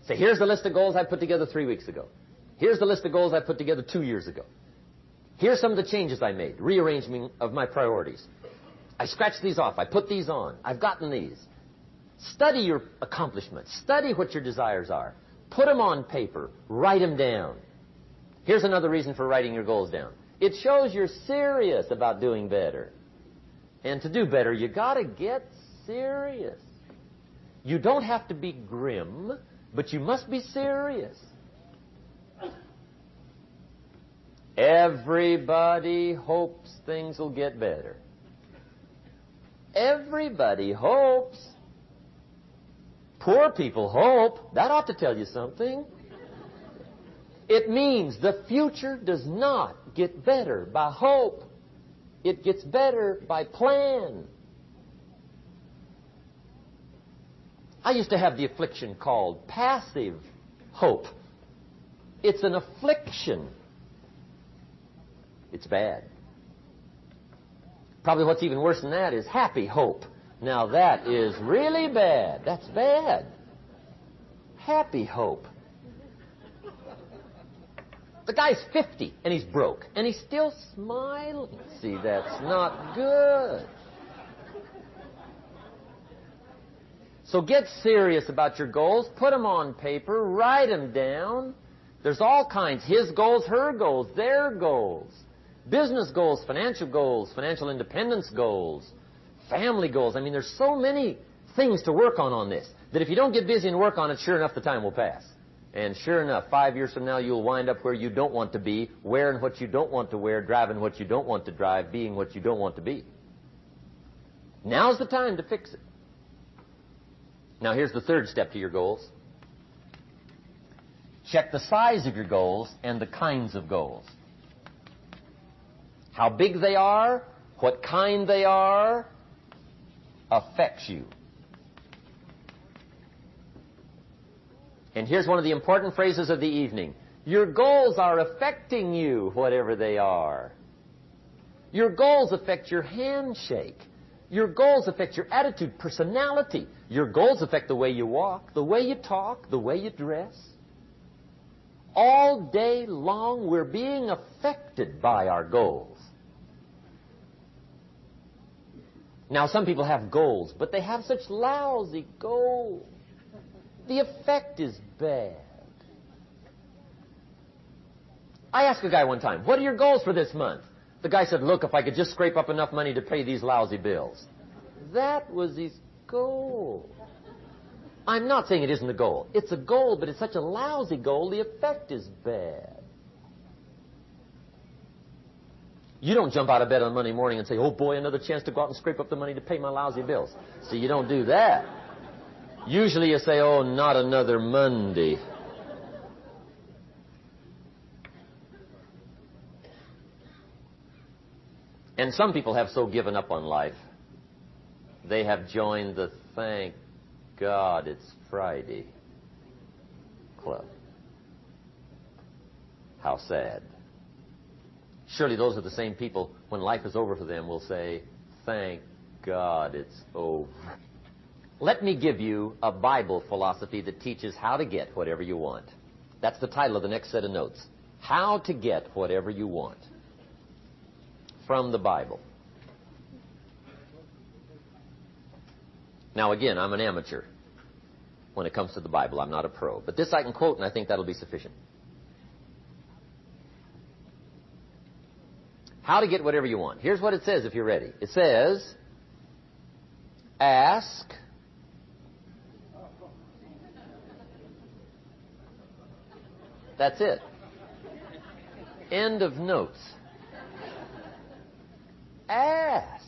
Say, here's the list of goals I put together 3 weeks ago. Here's the list of goals I put together 2 years ago. Here's some of the changes I made, rearrangement of my priorities. I scratched these off. I put these on. I've gotten these. Study your accomplishments. Study what your desires are. Put them on paper. Write them down. Here's another reason for writing your goals down. It shows you're serious about doing better. And to do better, you got to get serious. You don't have to be grim, but you must be serious. Everybody hopes things will get better. Everybody hopes. Poor people hope. That ought to tell you something. It means the future does not get better by hope. It gets better by plan. I used to have the affliction called passive hope. It's an affliction. It's bad. Probably what's even worse than that is happy hope. Now that is really bad. That's bad. Happy hope. The guy's 50 and he's broke and he's still smiling. See, that's not good. So get serious about your goals. Put them on paper. Write them down. There's all kinds. His goals, her goals, their goals. Business goals, financial independence goals, family goals. I mean, there's so many things to work on this that if you don't get busy and work on it, sure enough, the time will pass. And sure enough, 5 years from now, you'll wind up where you don't want to be, wearing what you don't want to wear, driving what you don't want to drive, being what you don't want to be. Now's the time to fix it. Now, here's the third step to your goals. Check the size of your goals and the kinds of goals. How big they are, what kind they are, affects you. And here's one of the important phrases of the evening. Your goals are affecting you, whatever they are. Your goals affect your handshake. Your goals affect your attitude, personality. Your goals affect the way you walk, the way you talk, the way you dress. All day long, we're being affected by our goals. Now, some people have goals, but they have such lousy goals. The effect is bad. I asked a guy one time, what are your goals for this month? The guy said, look, if I could just scrape up enough money to pay these lousy bills. That was his goal. I'm not saying it isn't a goal. It's a goal, but it's such a lousy goal, the effect is bad. You don't jump out of bed on Monday morning and say, oh boy, another chance to go out and scrape up the money to pay my lousy bills. See, you don't do that. Usually you say, oh, not another Monday. And some people have so given up on life, they have joined the thank God it's Friday club. How sad. Surely those are the same people, when life is over for them, will say, thank God it's over. Let me give you a Bible philosophy that teaches how to get whatever you want. That's the title of the next set of notes. How to get whatever you want. From the Bible. Now again, I'm an amateur when it comes to the Bible. I'm not a pro. But this I can quote, and I think that'll be sufficient. How to get whatever you want. Here's what it says if you're ready. It says, ask. That's it. End of notes. Ask.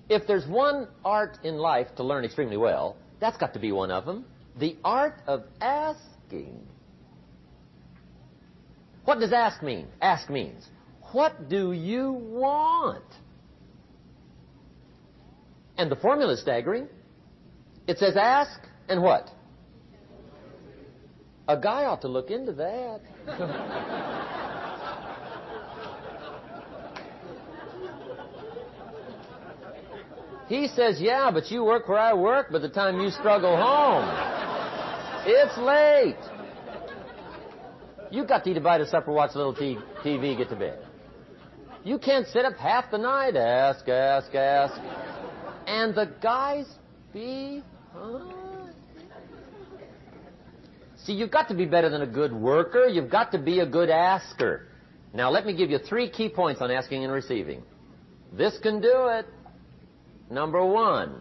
If there's one art in life to learn extremely well, that's got to be one of them. The art of asking. What does ask mean? Ask means, what do you want? And the formula is staggering. It says ask and what? A guy ought to look into that. He says, yeah, but you work where I work. By the time you struggle home, it's late. You got to eat a bite of supper, watch a little TV, get to bed. You can't sit up half the night, ask. And the guys See, you've got to be better than a good worker. You've got to be a good asker. Now, let me give you 3 key points on asking and receiving. This can do it. Number 1,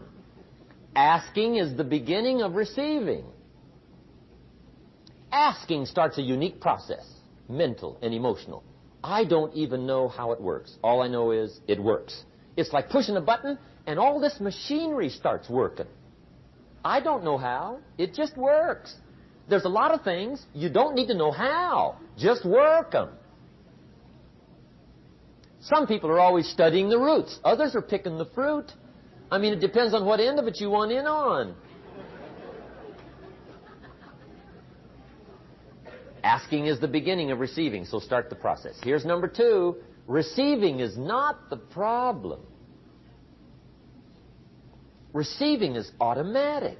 asking is the beginning of receiving. Asking starts a unique process, mental and emotional. I don't even know how it works. All I know is it works. It's like pushing a button and all this machinery starts working. I don't know how. It just works. There's a lot of things you don't need to know how. Just work them. Some people are always studying the roots. Others are picking the fruit. I mean, it depends on what end of it you want in on. Asking is the beginning of receiving, so start the process. Here's number 2. Receiving is not the problem. Receiving is automatic.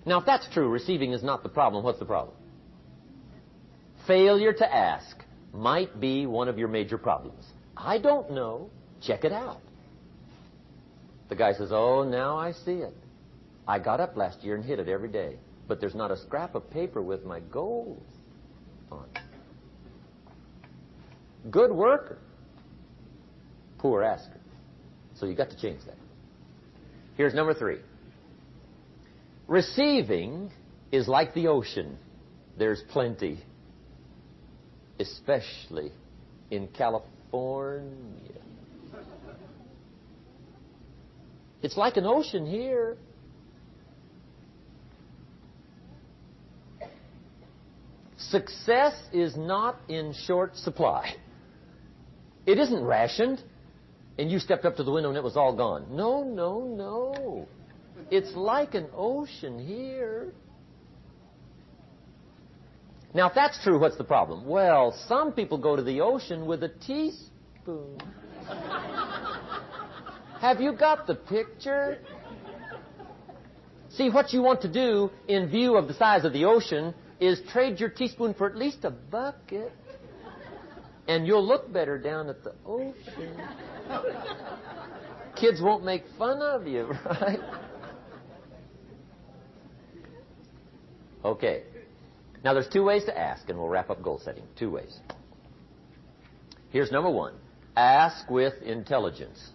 Now, if that's true, receiving is not the problem, what's the problem? Failure to ask might be one of your major problems. I don't know. Check it out. The guy says, oh, now I see it. I got up last year and hit it every day, but there's not a scrap of paper with my goals on it. Good worker, poor asker. So you got to change that. Here's number 3. Receiving is like the ocean. There's plenty, especially in California. It's like an ocean here. Success is not in short supply. It isn't rationed, and you stepped up to the window and it was all gone. No, no, no. It's like an ocean here. Now, if that's true, what's the problem? Well, some people go to the ocean with a teaspoon. Have you got the picture? See, what you want to do in view of the size of the ocean is trade your teaspoon for at least a bucket, and you'll look better down at the ocean. Kids won't make fun of you, right? Okay. Now, there's 2 ways to ask, and we'll wrap up goal setting. 2 ways. Here's number 1. Ask with intelligence.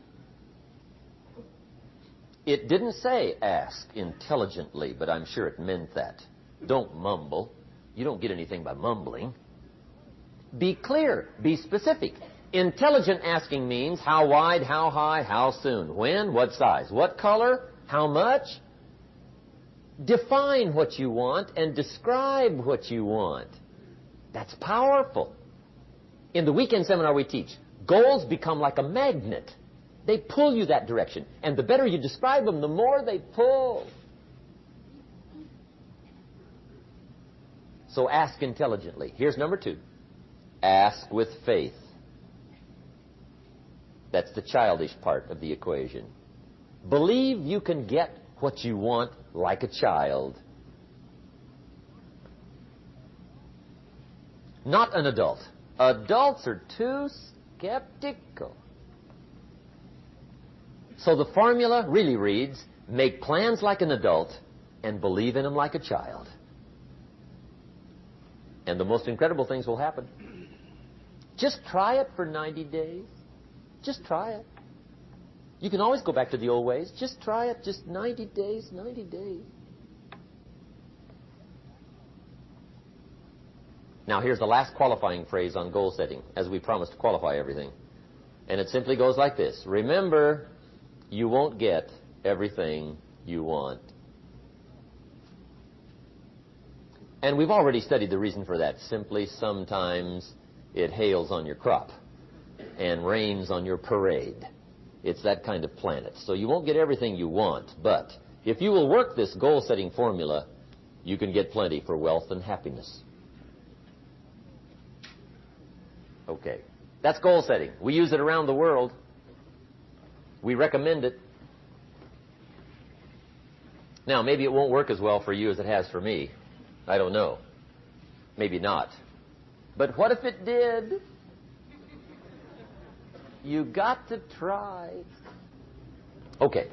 It didn't say ask intelligently, but I'm sure it meant that. Don't mumble. You don't get anything by mumbling. Be clear. Be specific. Intelligent asking means how wide, how high, how soon, when, what size, what color, how much. Define what you want and describe what you want. That's powerful. In the weekend seminar we teach, goals become like a magnet. They pull you that direction. And the better you describe them, the more they pull. So ask intelligently. Here's number 2. Ask with faith. That's the childish part of the equation. Believe you can get what you want like a child. Not an adult. Adults are too skeptical. So the formula really reads, make plans like an adult and believe in them like a child. And the most incredible things will happen. Just try it for 90 days. Just try it. You can always go back to the old ways. Just try it. Just 90 days, 90 days. Now, here's the last qualifying phrase on goal setting, as we promised to qualify everything. And it simply goes like this. Remember, you won't get everything you want. And we've already studied the reason for that. Simply, sometimes it hails on your crop and rains on your parade. It's that kind of planet. So you won't get everything you want, but if you will work this goal-setting formula, you can get plenty for wealth and happiness. Okay. That's goal setting. We use it around the world. We recommend it. Now, maybe it won't work as well for you as it has for me. I don't know. Maybe not. But what if it did? You got to try. Okay.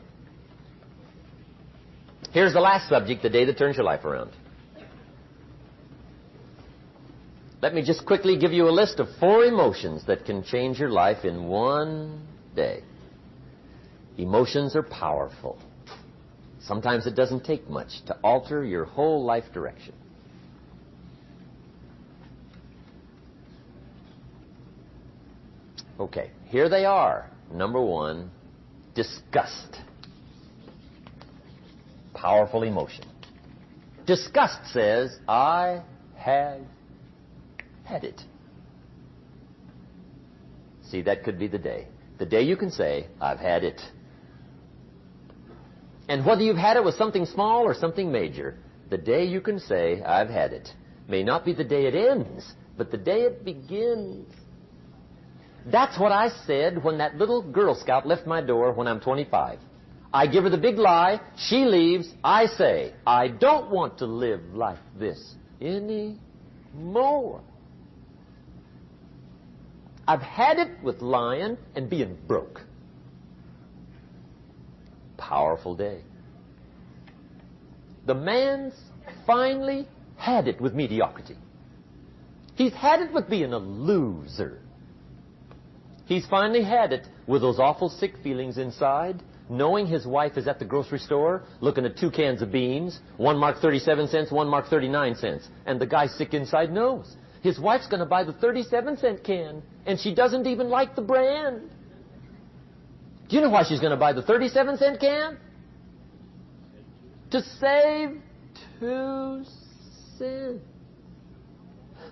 Here's the last subject, the day that turns your life around. Let me just quickly give you a list of 4 emotions that can change your life in one day. Emotions are powerful. Sometimes it doesn't take much to alter your whole life direction. Okay, here they are. Number 1, disgust. Powerful emotion. Disgust says, I have had it. See, that could be the day. The day you can say, I've had it. And whether you've had it with something small or something major, the day you can say, I've had it, may not be the day it ends, but the day it begins. That's what I said when that little Girl Scout left my door when I'm 25. I give her the big lie, she leaves, I say, I don't want to live like this anymore. I've had it with lying and being broke. Powerful day. The man's finally had it with mediocrity. He's had it with being a loser. He's finally had it with those awful sick feelings inside, knowing his wife is at the grocery store looking at 2 cans of beans, one marked 37 cents, one marked 39 cents. And the guy sick inside knows his wife's going to buy the 37-cent can, and she doesn't even like the brand. Do you know why she's going to buy the 37-cent can? To save 2 cents.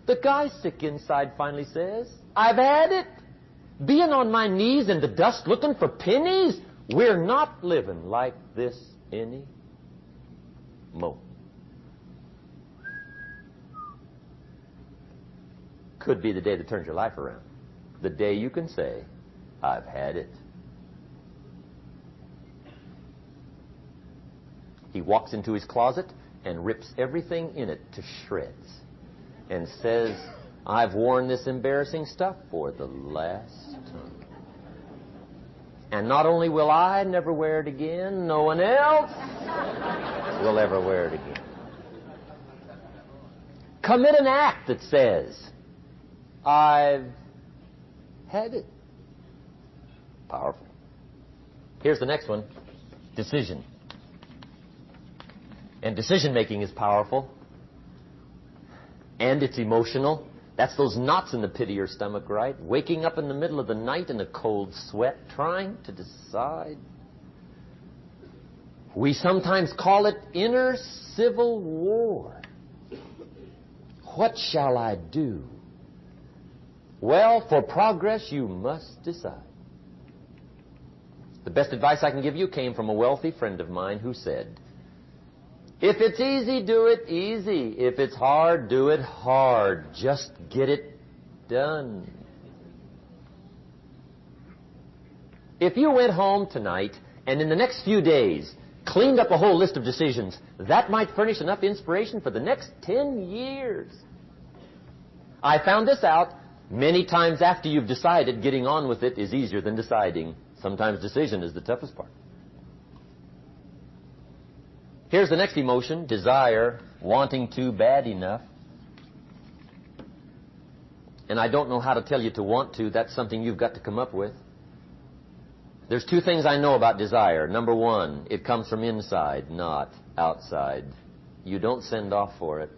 The guy sick inside finally says, I've had it. Being on my knees in the dust looking for pennies, we're not living like this anymore. Could be the day that turns your life around. The day you can say, I've had it. He walks into his closet and rips everything in it to shreds and says, I've worn this embarrassing stuff for the last time. And not only will I never wear it again, no one else will ever wear it again. Commit an act that says, I've had it. Powerful. Here's the next one. Decision. And decision-making is powerful. And it's emotional. That's those knots in the pit of your stomach, right? Waking up in the middle of the night in a cold sweat, trying to decide. We sometimes call it inner civil war. What shall I do? Well, for progress, you must decide. The best advice I can give you came from a wealthy friend of mine who said, if it's easy, do it easy. If it's hard, do it hard. Just get it done. If you went home tonight and in the next few days cleaned up a whole list of decisions, that might furnish enough inspiration for the next 10 years. I found this out many times after you've decided. Getting on with it is easier than deciding. Sometimes decision is the toughest part. Here's the next emotion, desire, wanting to bad enough. And I don't know how to tell you to want to. That's something you've got to come up with. There's 2 things I know about desire. Number 1, it comes from inside, not outside. You don't send off for it.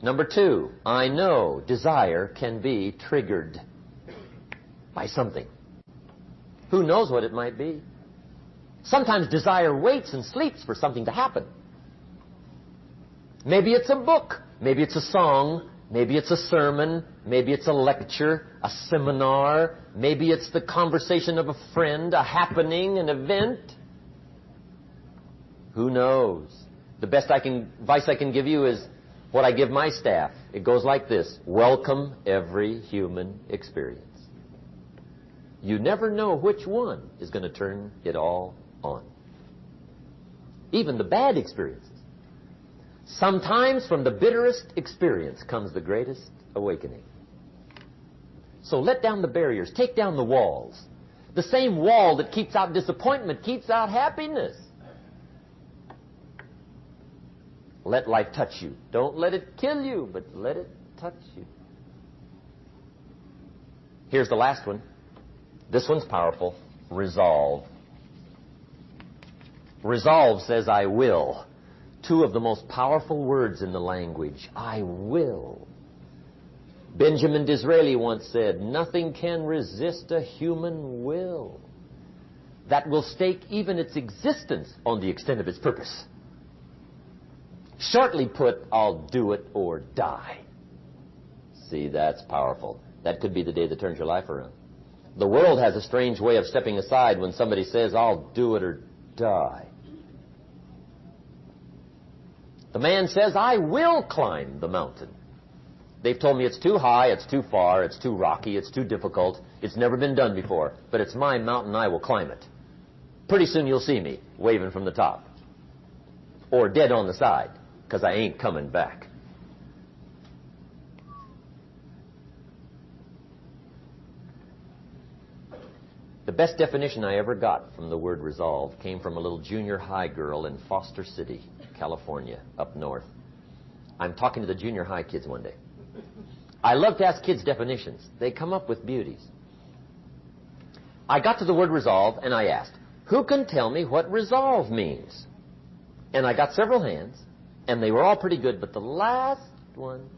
Number 2, I know desire can be triggered by something. Who knows what it might be? Sometimes desire waits and sleeps for something to happen. Maybe it's a book. Maybe it's a song. Maybe it's a sermon. Maybe it's a lecture, a seminar. Maybe it's the conversation of a friend, a happening, an event. Who knows? The best advice I can give you is what I give my staff. It goes like this. Welcome every human experience. You never know which one is going to turn it all on. Even the bad experiences. Sometimes from the bitterest experience comes the greatest awakening. So let down the barriers, take down the walls. The same wall that keeps out disappointment keeps out happiness. Let life touch you. Don't let it kill you, but let it touch you. Here's the last one. This one's powerful. Resolve. Resolve says, I will. Two of the most powerful words in the language. I will. Benjamin Disraeli once said, nothing can resist a human will that will stake even its existence on the extent of its purpose. Shortly put, I'll do it or die. See, that's powerful. That could be the day that turns your life around. The world has a strange way of stepping aside when somebody says, I'll do it or die. The man says, I will climb the mountain. They've told me it's too high, it's too far, it's too rocky, it's too difficult, it's never been done before, but it's my mountain, I will climb it. Pretty soon you'll see me waving from the top. Or dead on the side, because I ain't coming back. The best definition I ever got from the word resolve came from a little junior high girl in Foster City, California, up north. I'm talking to the junior high kids one day. I love to ask kids definitions. They come up with beauties. I got to the word resolve and I asked, who can tell me what resolve means? And I got several hands, and they were all pretty good, but the last one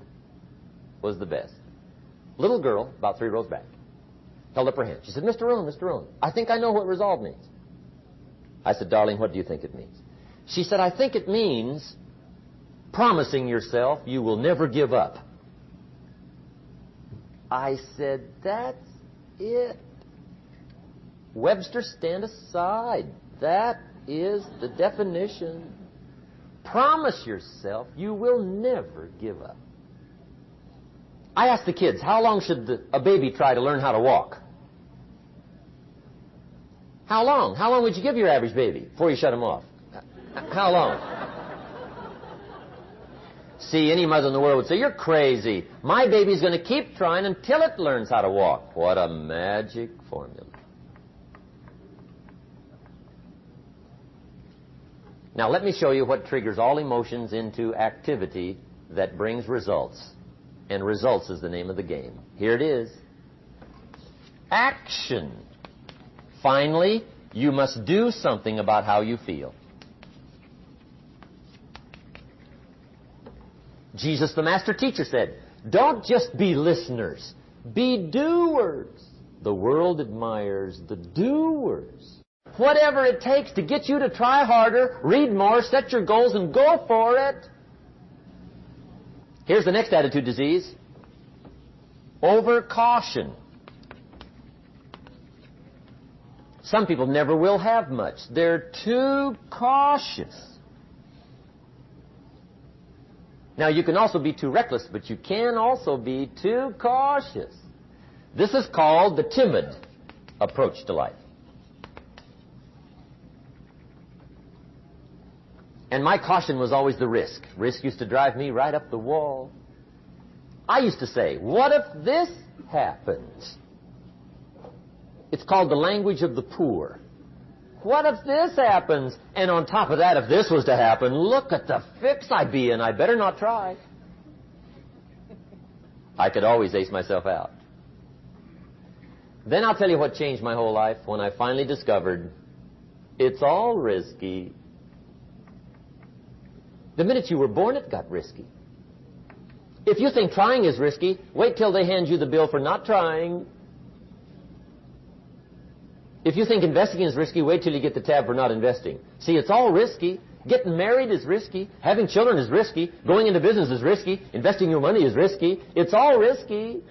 was the best. Little girl, about 3 rows back, held up her hand. She said, Mr. Rohn, I think I know what resolve means. I said, darling, what do you think it means? She said, I think it means promising yourself you will never give up. I said, that's it. Webster, stand aside. That is the definition. Promise yourself you will never give up. I asked the kids, how long should a baby try to learn how to walk? How long? How long would you give your average baby before you shut him off? How long? See, any mother in the world would say, you're crazy. My baby's going to keep trying until it learns how to walk. What a magic formula. Now let me show you what triggers all emotions into activity that brings results. And results is the name of the game. Here it is. Action. Finally, you must do something about how you feel. Jesus, the master teacher, said, don't just be listeners, be doers. The world admires the doers. Whatever it takes to get you to try harder, read more, set your goals, and go for it. Here's the next attitude disease. Overcaution. Some people never will have much. They're too cautious. Now, you can also be too reckless, but you can also be too cautious. This is called the timid approach to life. And my caution was always the risk. Risk used to drive me right up the wall. I used to say, what if this happens? It's called the language of the poor. What if this happens? And on top of that, if this was to happen, look at the fix I'd be in. I better not try. I could always ace myself out. Then I'll tell you what changed my whole life when I finally discovered it's all risky. The minute you were born, it got risky. If you think trying is risky, wait till they hand you the bill for not trying. If you think investing is risky, wait till you get the tab for not investing. See, it's all risky. Getting married is risky. Having children is risky. Going into business is risky. Investing your money is risky. It's all risky.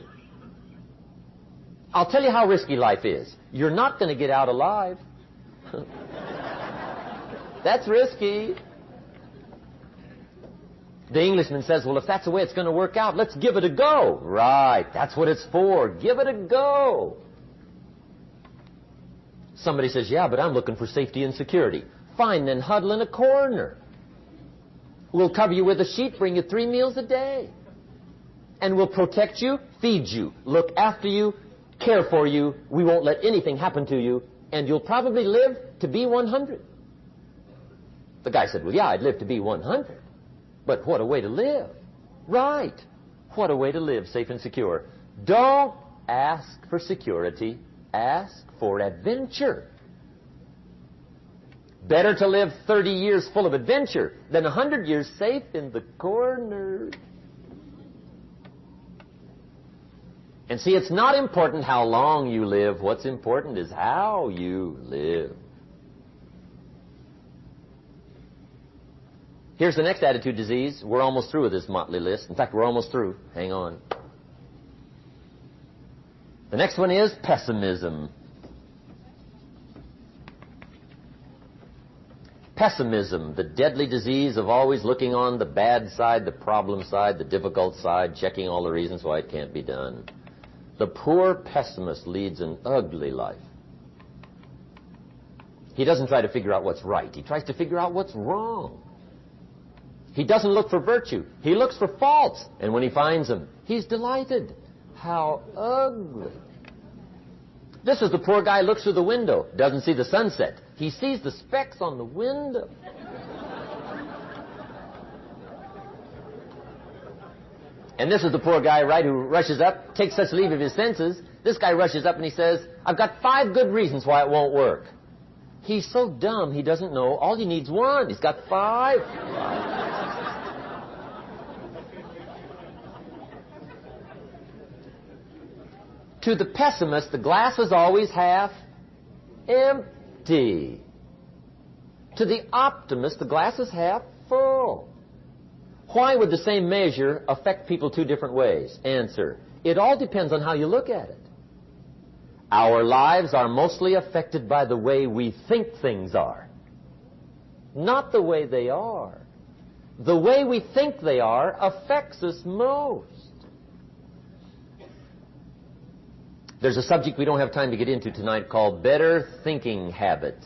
I'll tell you how risky life is. You're not going to get out alive. That's risky. The Englishman says, well, if that's the way it's going to work out, let's give it a go. Right, that's what it's for. Give it a go. Somebody says, yeah, but I'm looking for safety and security. Fine, then huddle in a corner. We'll cover you with a sheet, bring you 3 meals a day. And we'll protect you, feed you, look after you, care for you. We won't let anything happen to you. And you'll probably live to be 100. The guy said, well, yeah, I'd live to be 100. But what a way to live. Right. What a way to live, safe and secure. Don't ask for security. Ask for adventure. Better to live 30 years full of adventure than 100 years safe in the corner. And see, it's not important how long you live. What's important is how you live. Here's the next attitude disease. We're almost through with this motley list. In fact, we're almost through. Hang on. The next one is pessimism. Pessimism, the deadly disease of always looking on the bad side, the problem side, the difficult side, checking all the reasons why it can't be done. The poor pessimist leads an ugly life. He doesn't try to figure out what's right. He tries to figure out what's wrong. He doesn't look for virtue. He looks for faults. And when he finds them, he's delighted. How ugly. This is the poor guy who looks through the window, doesn't see the sunset. He sees the specks on the window. And this is the poor guy, right, who rushes up, takes such leave of his senses. This guy rushes up and he says, I've got 5 good reasons why it won't work. He's so dumb he doesn't know. All he needs 1. He's got 5. To the pessimist, the glass is always half empty. To the optimist, the glass is half full. Why would the same measure affect people 2 different ways? Answer, it all depends on how you look at it. Our lives are mostly affected by the way we think things are, not the way they are. The way we think they are affects us most. There's a subject we don't have time to get into tonight called better thinking habits.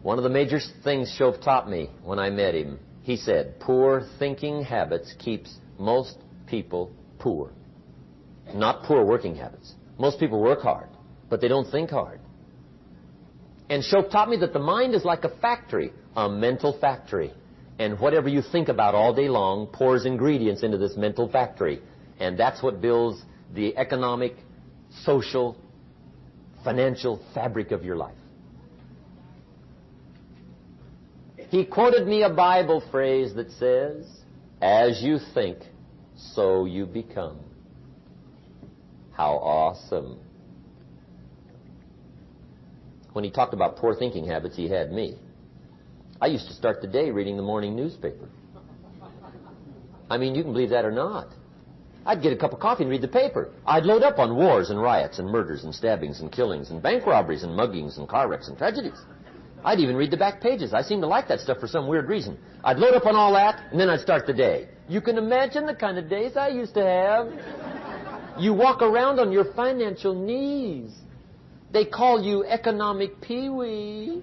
One of the major things Shoaff taught me when I met him, he said, poor thinking habits keeps most people poor. Not poor working habits. Most people work hard, but they don't think hard. And Shoaff taught me that the mind is like a factory, a mental factory. And whatever you think about all day long pours ingredients into this mental factory. And that's what builds the economic, social, financial fabric of your life. He quoted me a Bible phrase that says, as you think, so you become. How awesome. When he talked about poor thinking habits, he had me. I used to start the day reading the morning newspaper. I mean, you can believe that or not. I'd get a cup of coffee and read the paper. I'd load up on wars and riots and murders and stabbings and killings and bank robberies and muggings and car wrecks and tragedies. I'd even read the back pages. I seem to like that stuff for some weird reason. I'd load up on all that, and then I'd start the day. You can imagine the kind of days I used to have. You walk around on your financial knees. They call you economic peewee.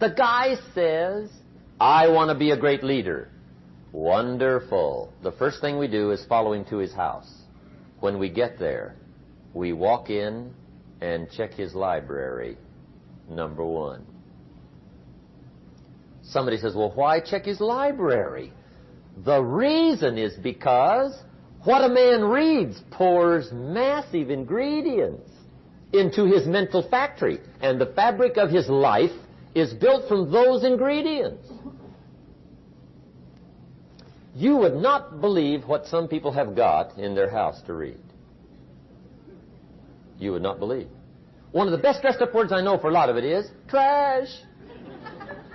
The guy says, I want to be a great leader. Wonderful. The first thing we do is follow him to his house. When we get there, we walk in and check his library, number 1. Somebody says, well, why check his library? The reason is because what a man reads pours massive ingredients into his mental factory, and the fabric of his life is built from those ingredients. You would not believe what some people have got in their house to read. You would not believe. One of the best dressed up words I know for a lot of it is trash.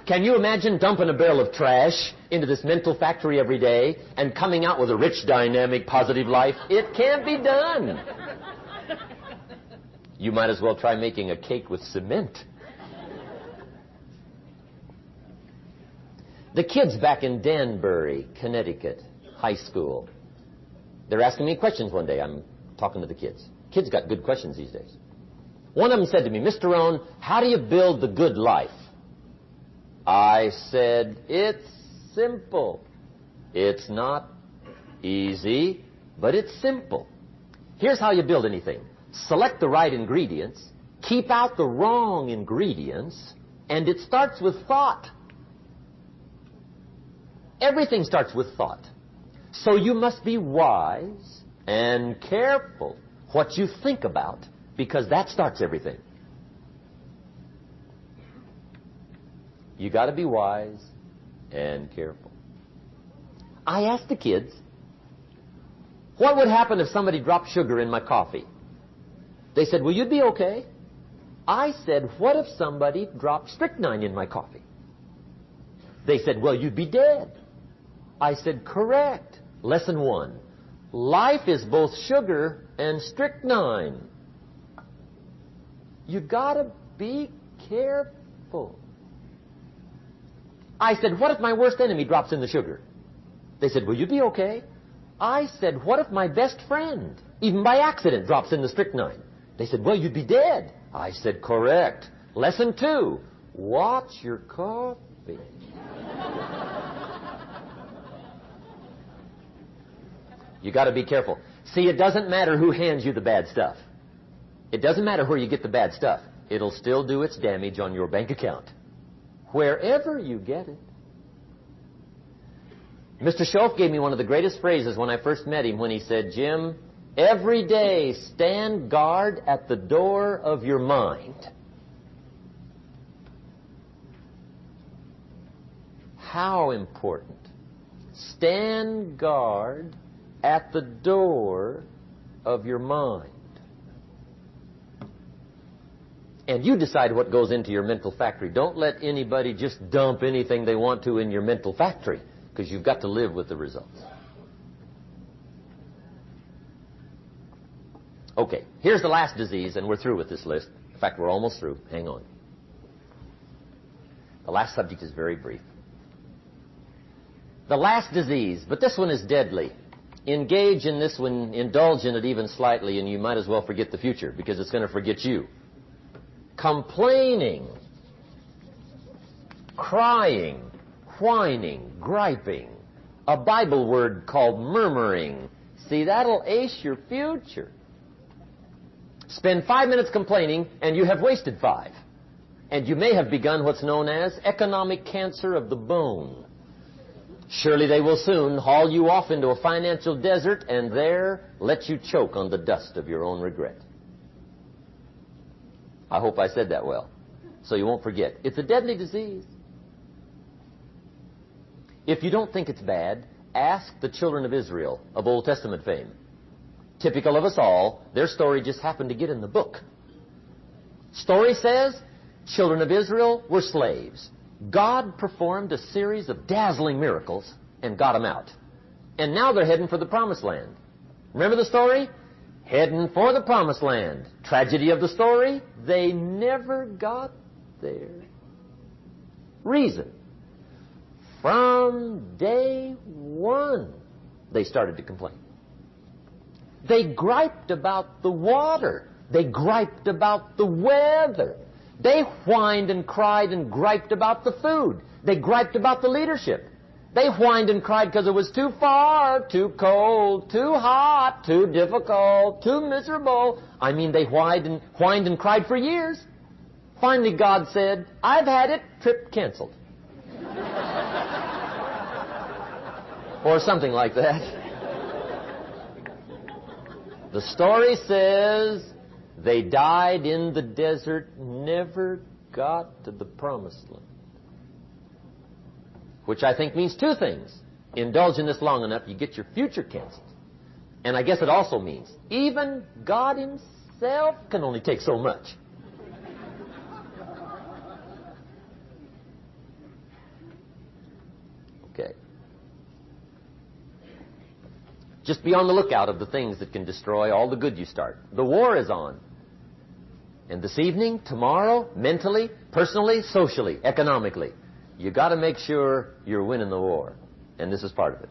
Can you imagine dumping a barrel of trash into this mental factory every day and coming out with a rich, dynamic, positive life? It can't be done. You might as well try making a cake with cement. The kids back in Danbury, Connecticut, high school, they're asking me questions one day. I'm talking to the kids. Kids got good questions these days. One of them said to me, Mr. Rohn, how do you build the good life? I said, it's simple. It's not easy, but it's simple. Here's how you build anything. Select the right ingredients, keep out the wrong ingredients, and it starts with thought. Everything starts with thought. So you must be wise and careful what you think about, because that starts everything. You got to be wise and careful. I asked the kids, what would happen if somebody dropped sugar in my coffee? They said, well, you'd be okay. I said, what if somebody dropped strychnine in my coffee? They said, well, you'd be dead. I said, correct. Lesson 1. Life is both sugar and strychnine. You gotta be careful. I said, what if my worst enemy drops in the sugar? They said, well, you'd be okay. I said, what if my best friend, even by accident, drops in the strychnine? They said, well, you'd be dead. I said, correct. Lesson 2, watch your coffee. You got to be careful. See, it doesn't matter who hands you the bad stuff. It doesn't matter where you get the bad stuff. It'll still do its damage on your bank account, wherever you get it. Mr. Schoaf gave me one of the greatest phrases when I first met him when he said, Jim, every day stand guard at the door of your mind. How important. Stand guard at the door of your mind. And you decide what goes into your mental factory. Don't let anybody just dump anything they want to in your mental factory, because you've got to live with the results. Okay, here's the last disease, and we're through with this list. In fact, we're almost through. Hang on. The last subject is very brief. The last disease, but this one is deadly. Engage in this one, indulge in it even slightly, and you might as well forget the future, because it's going to forget you. Complaining, crying, whining, griping. A Bible word called murmuring. See, that'll ace your future. Spend 5 minutes complaining, and you have wasted 5. And you may have begun what's known as economic cancer of the bone. Surely they will soon haul you off into a financial desert and there let you choke on the dust of your own regret. I hope I said that well, so you won't forget. It's a deadly disease. If you don't think it's bad, ask the children of Israel of Old Testament fame. Typical of us all, their story just happened to get in the book. Story says, children of Israel were slaves. God performed a series of dazzling miracles and got them out. And now they're heading for the promised land. Remember the story? Heading for the promised land. Tragedy of the story, they never got there. Reason. From day one, they started to complain. They griped about the water. They griped about the weather. They whined and cried and griped about the food. They griped about the leadership. They whined and cried because it was too far, too cold, too hot, too difficult, too miserable. I mean, they whined and cried for years. Finally, God said, I've had it, trip canceled. Or something like that. The story says they died in the desert, never got to the promised land. Which I think means 2 things. Indulge in this long enough, you get your future canceled. And I guess it also means even God himself can only take so much. Okay. Just be on the lookout of the things that can destroy all the good you start. The war is on. And this evening, tomorrow, mentally, personally, socially, economically, you got to make sure you're winning the war. And this is part of it.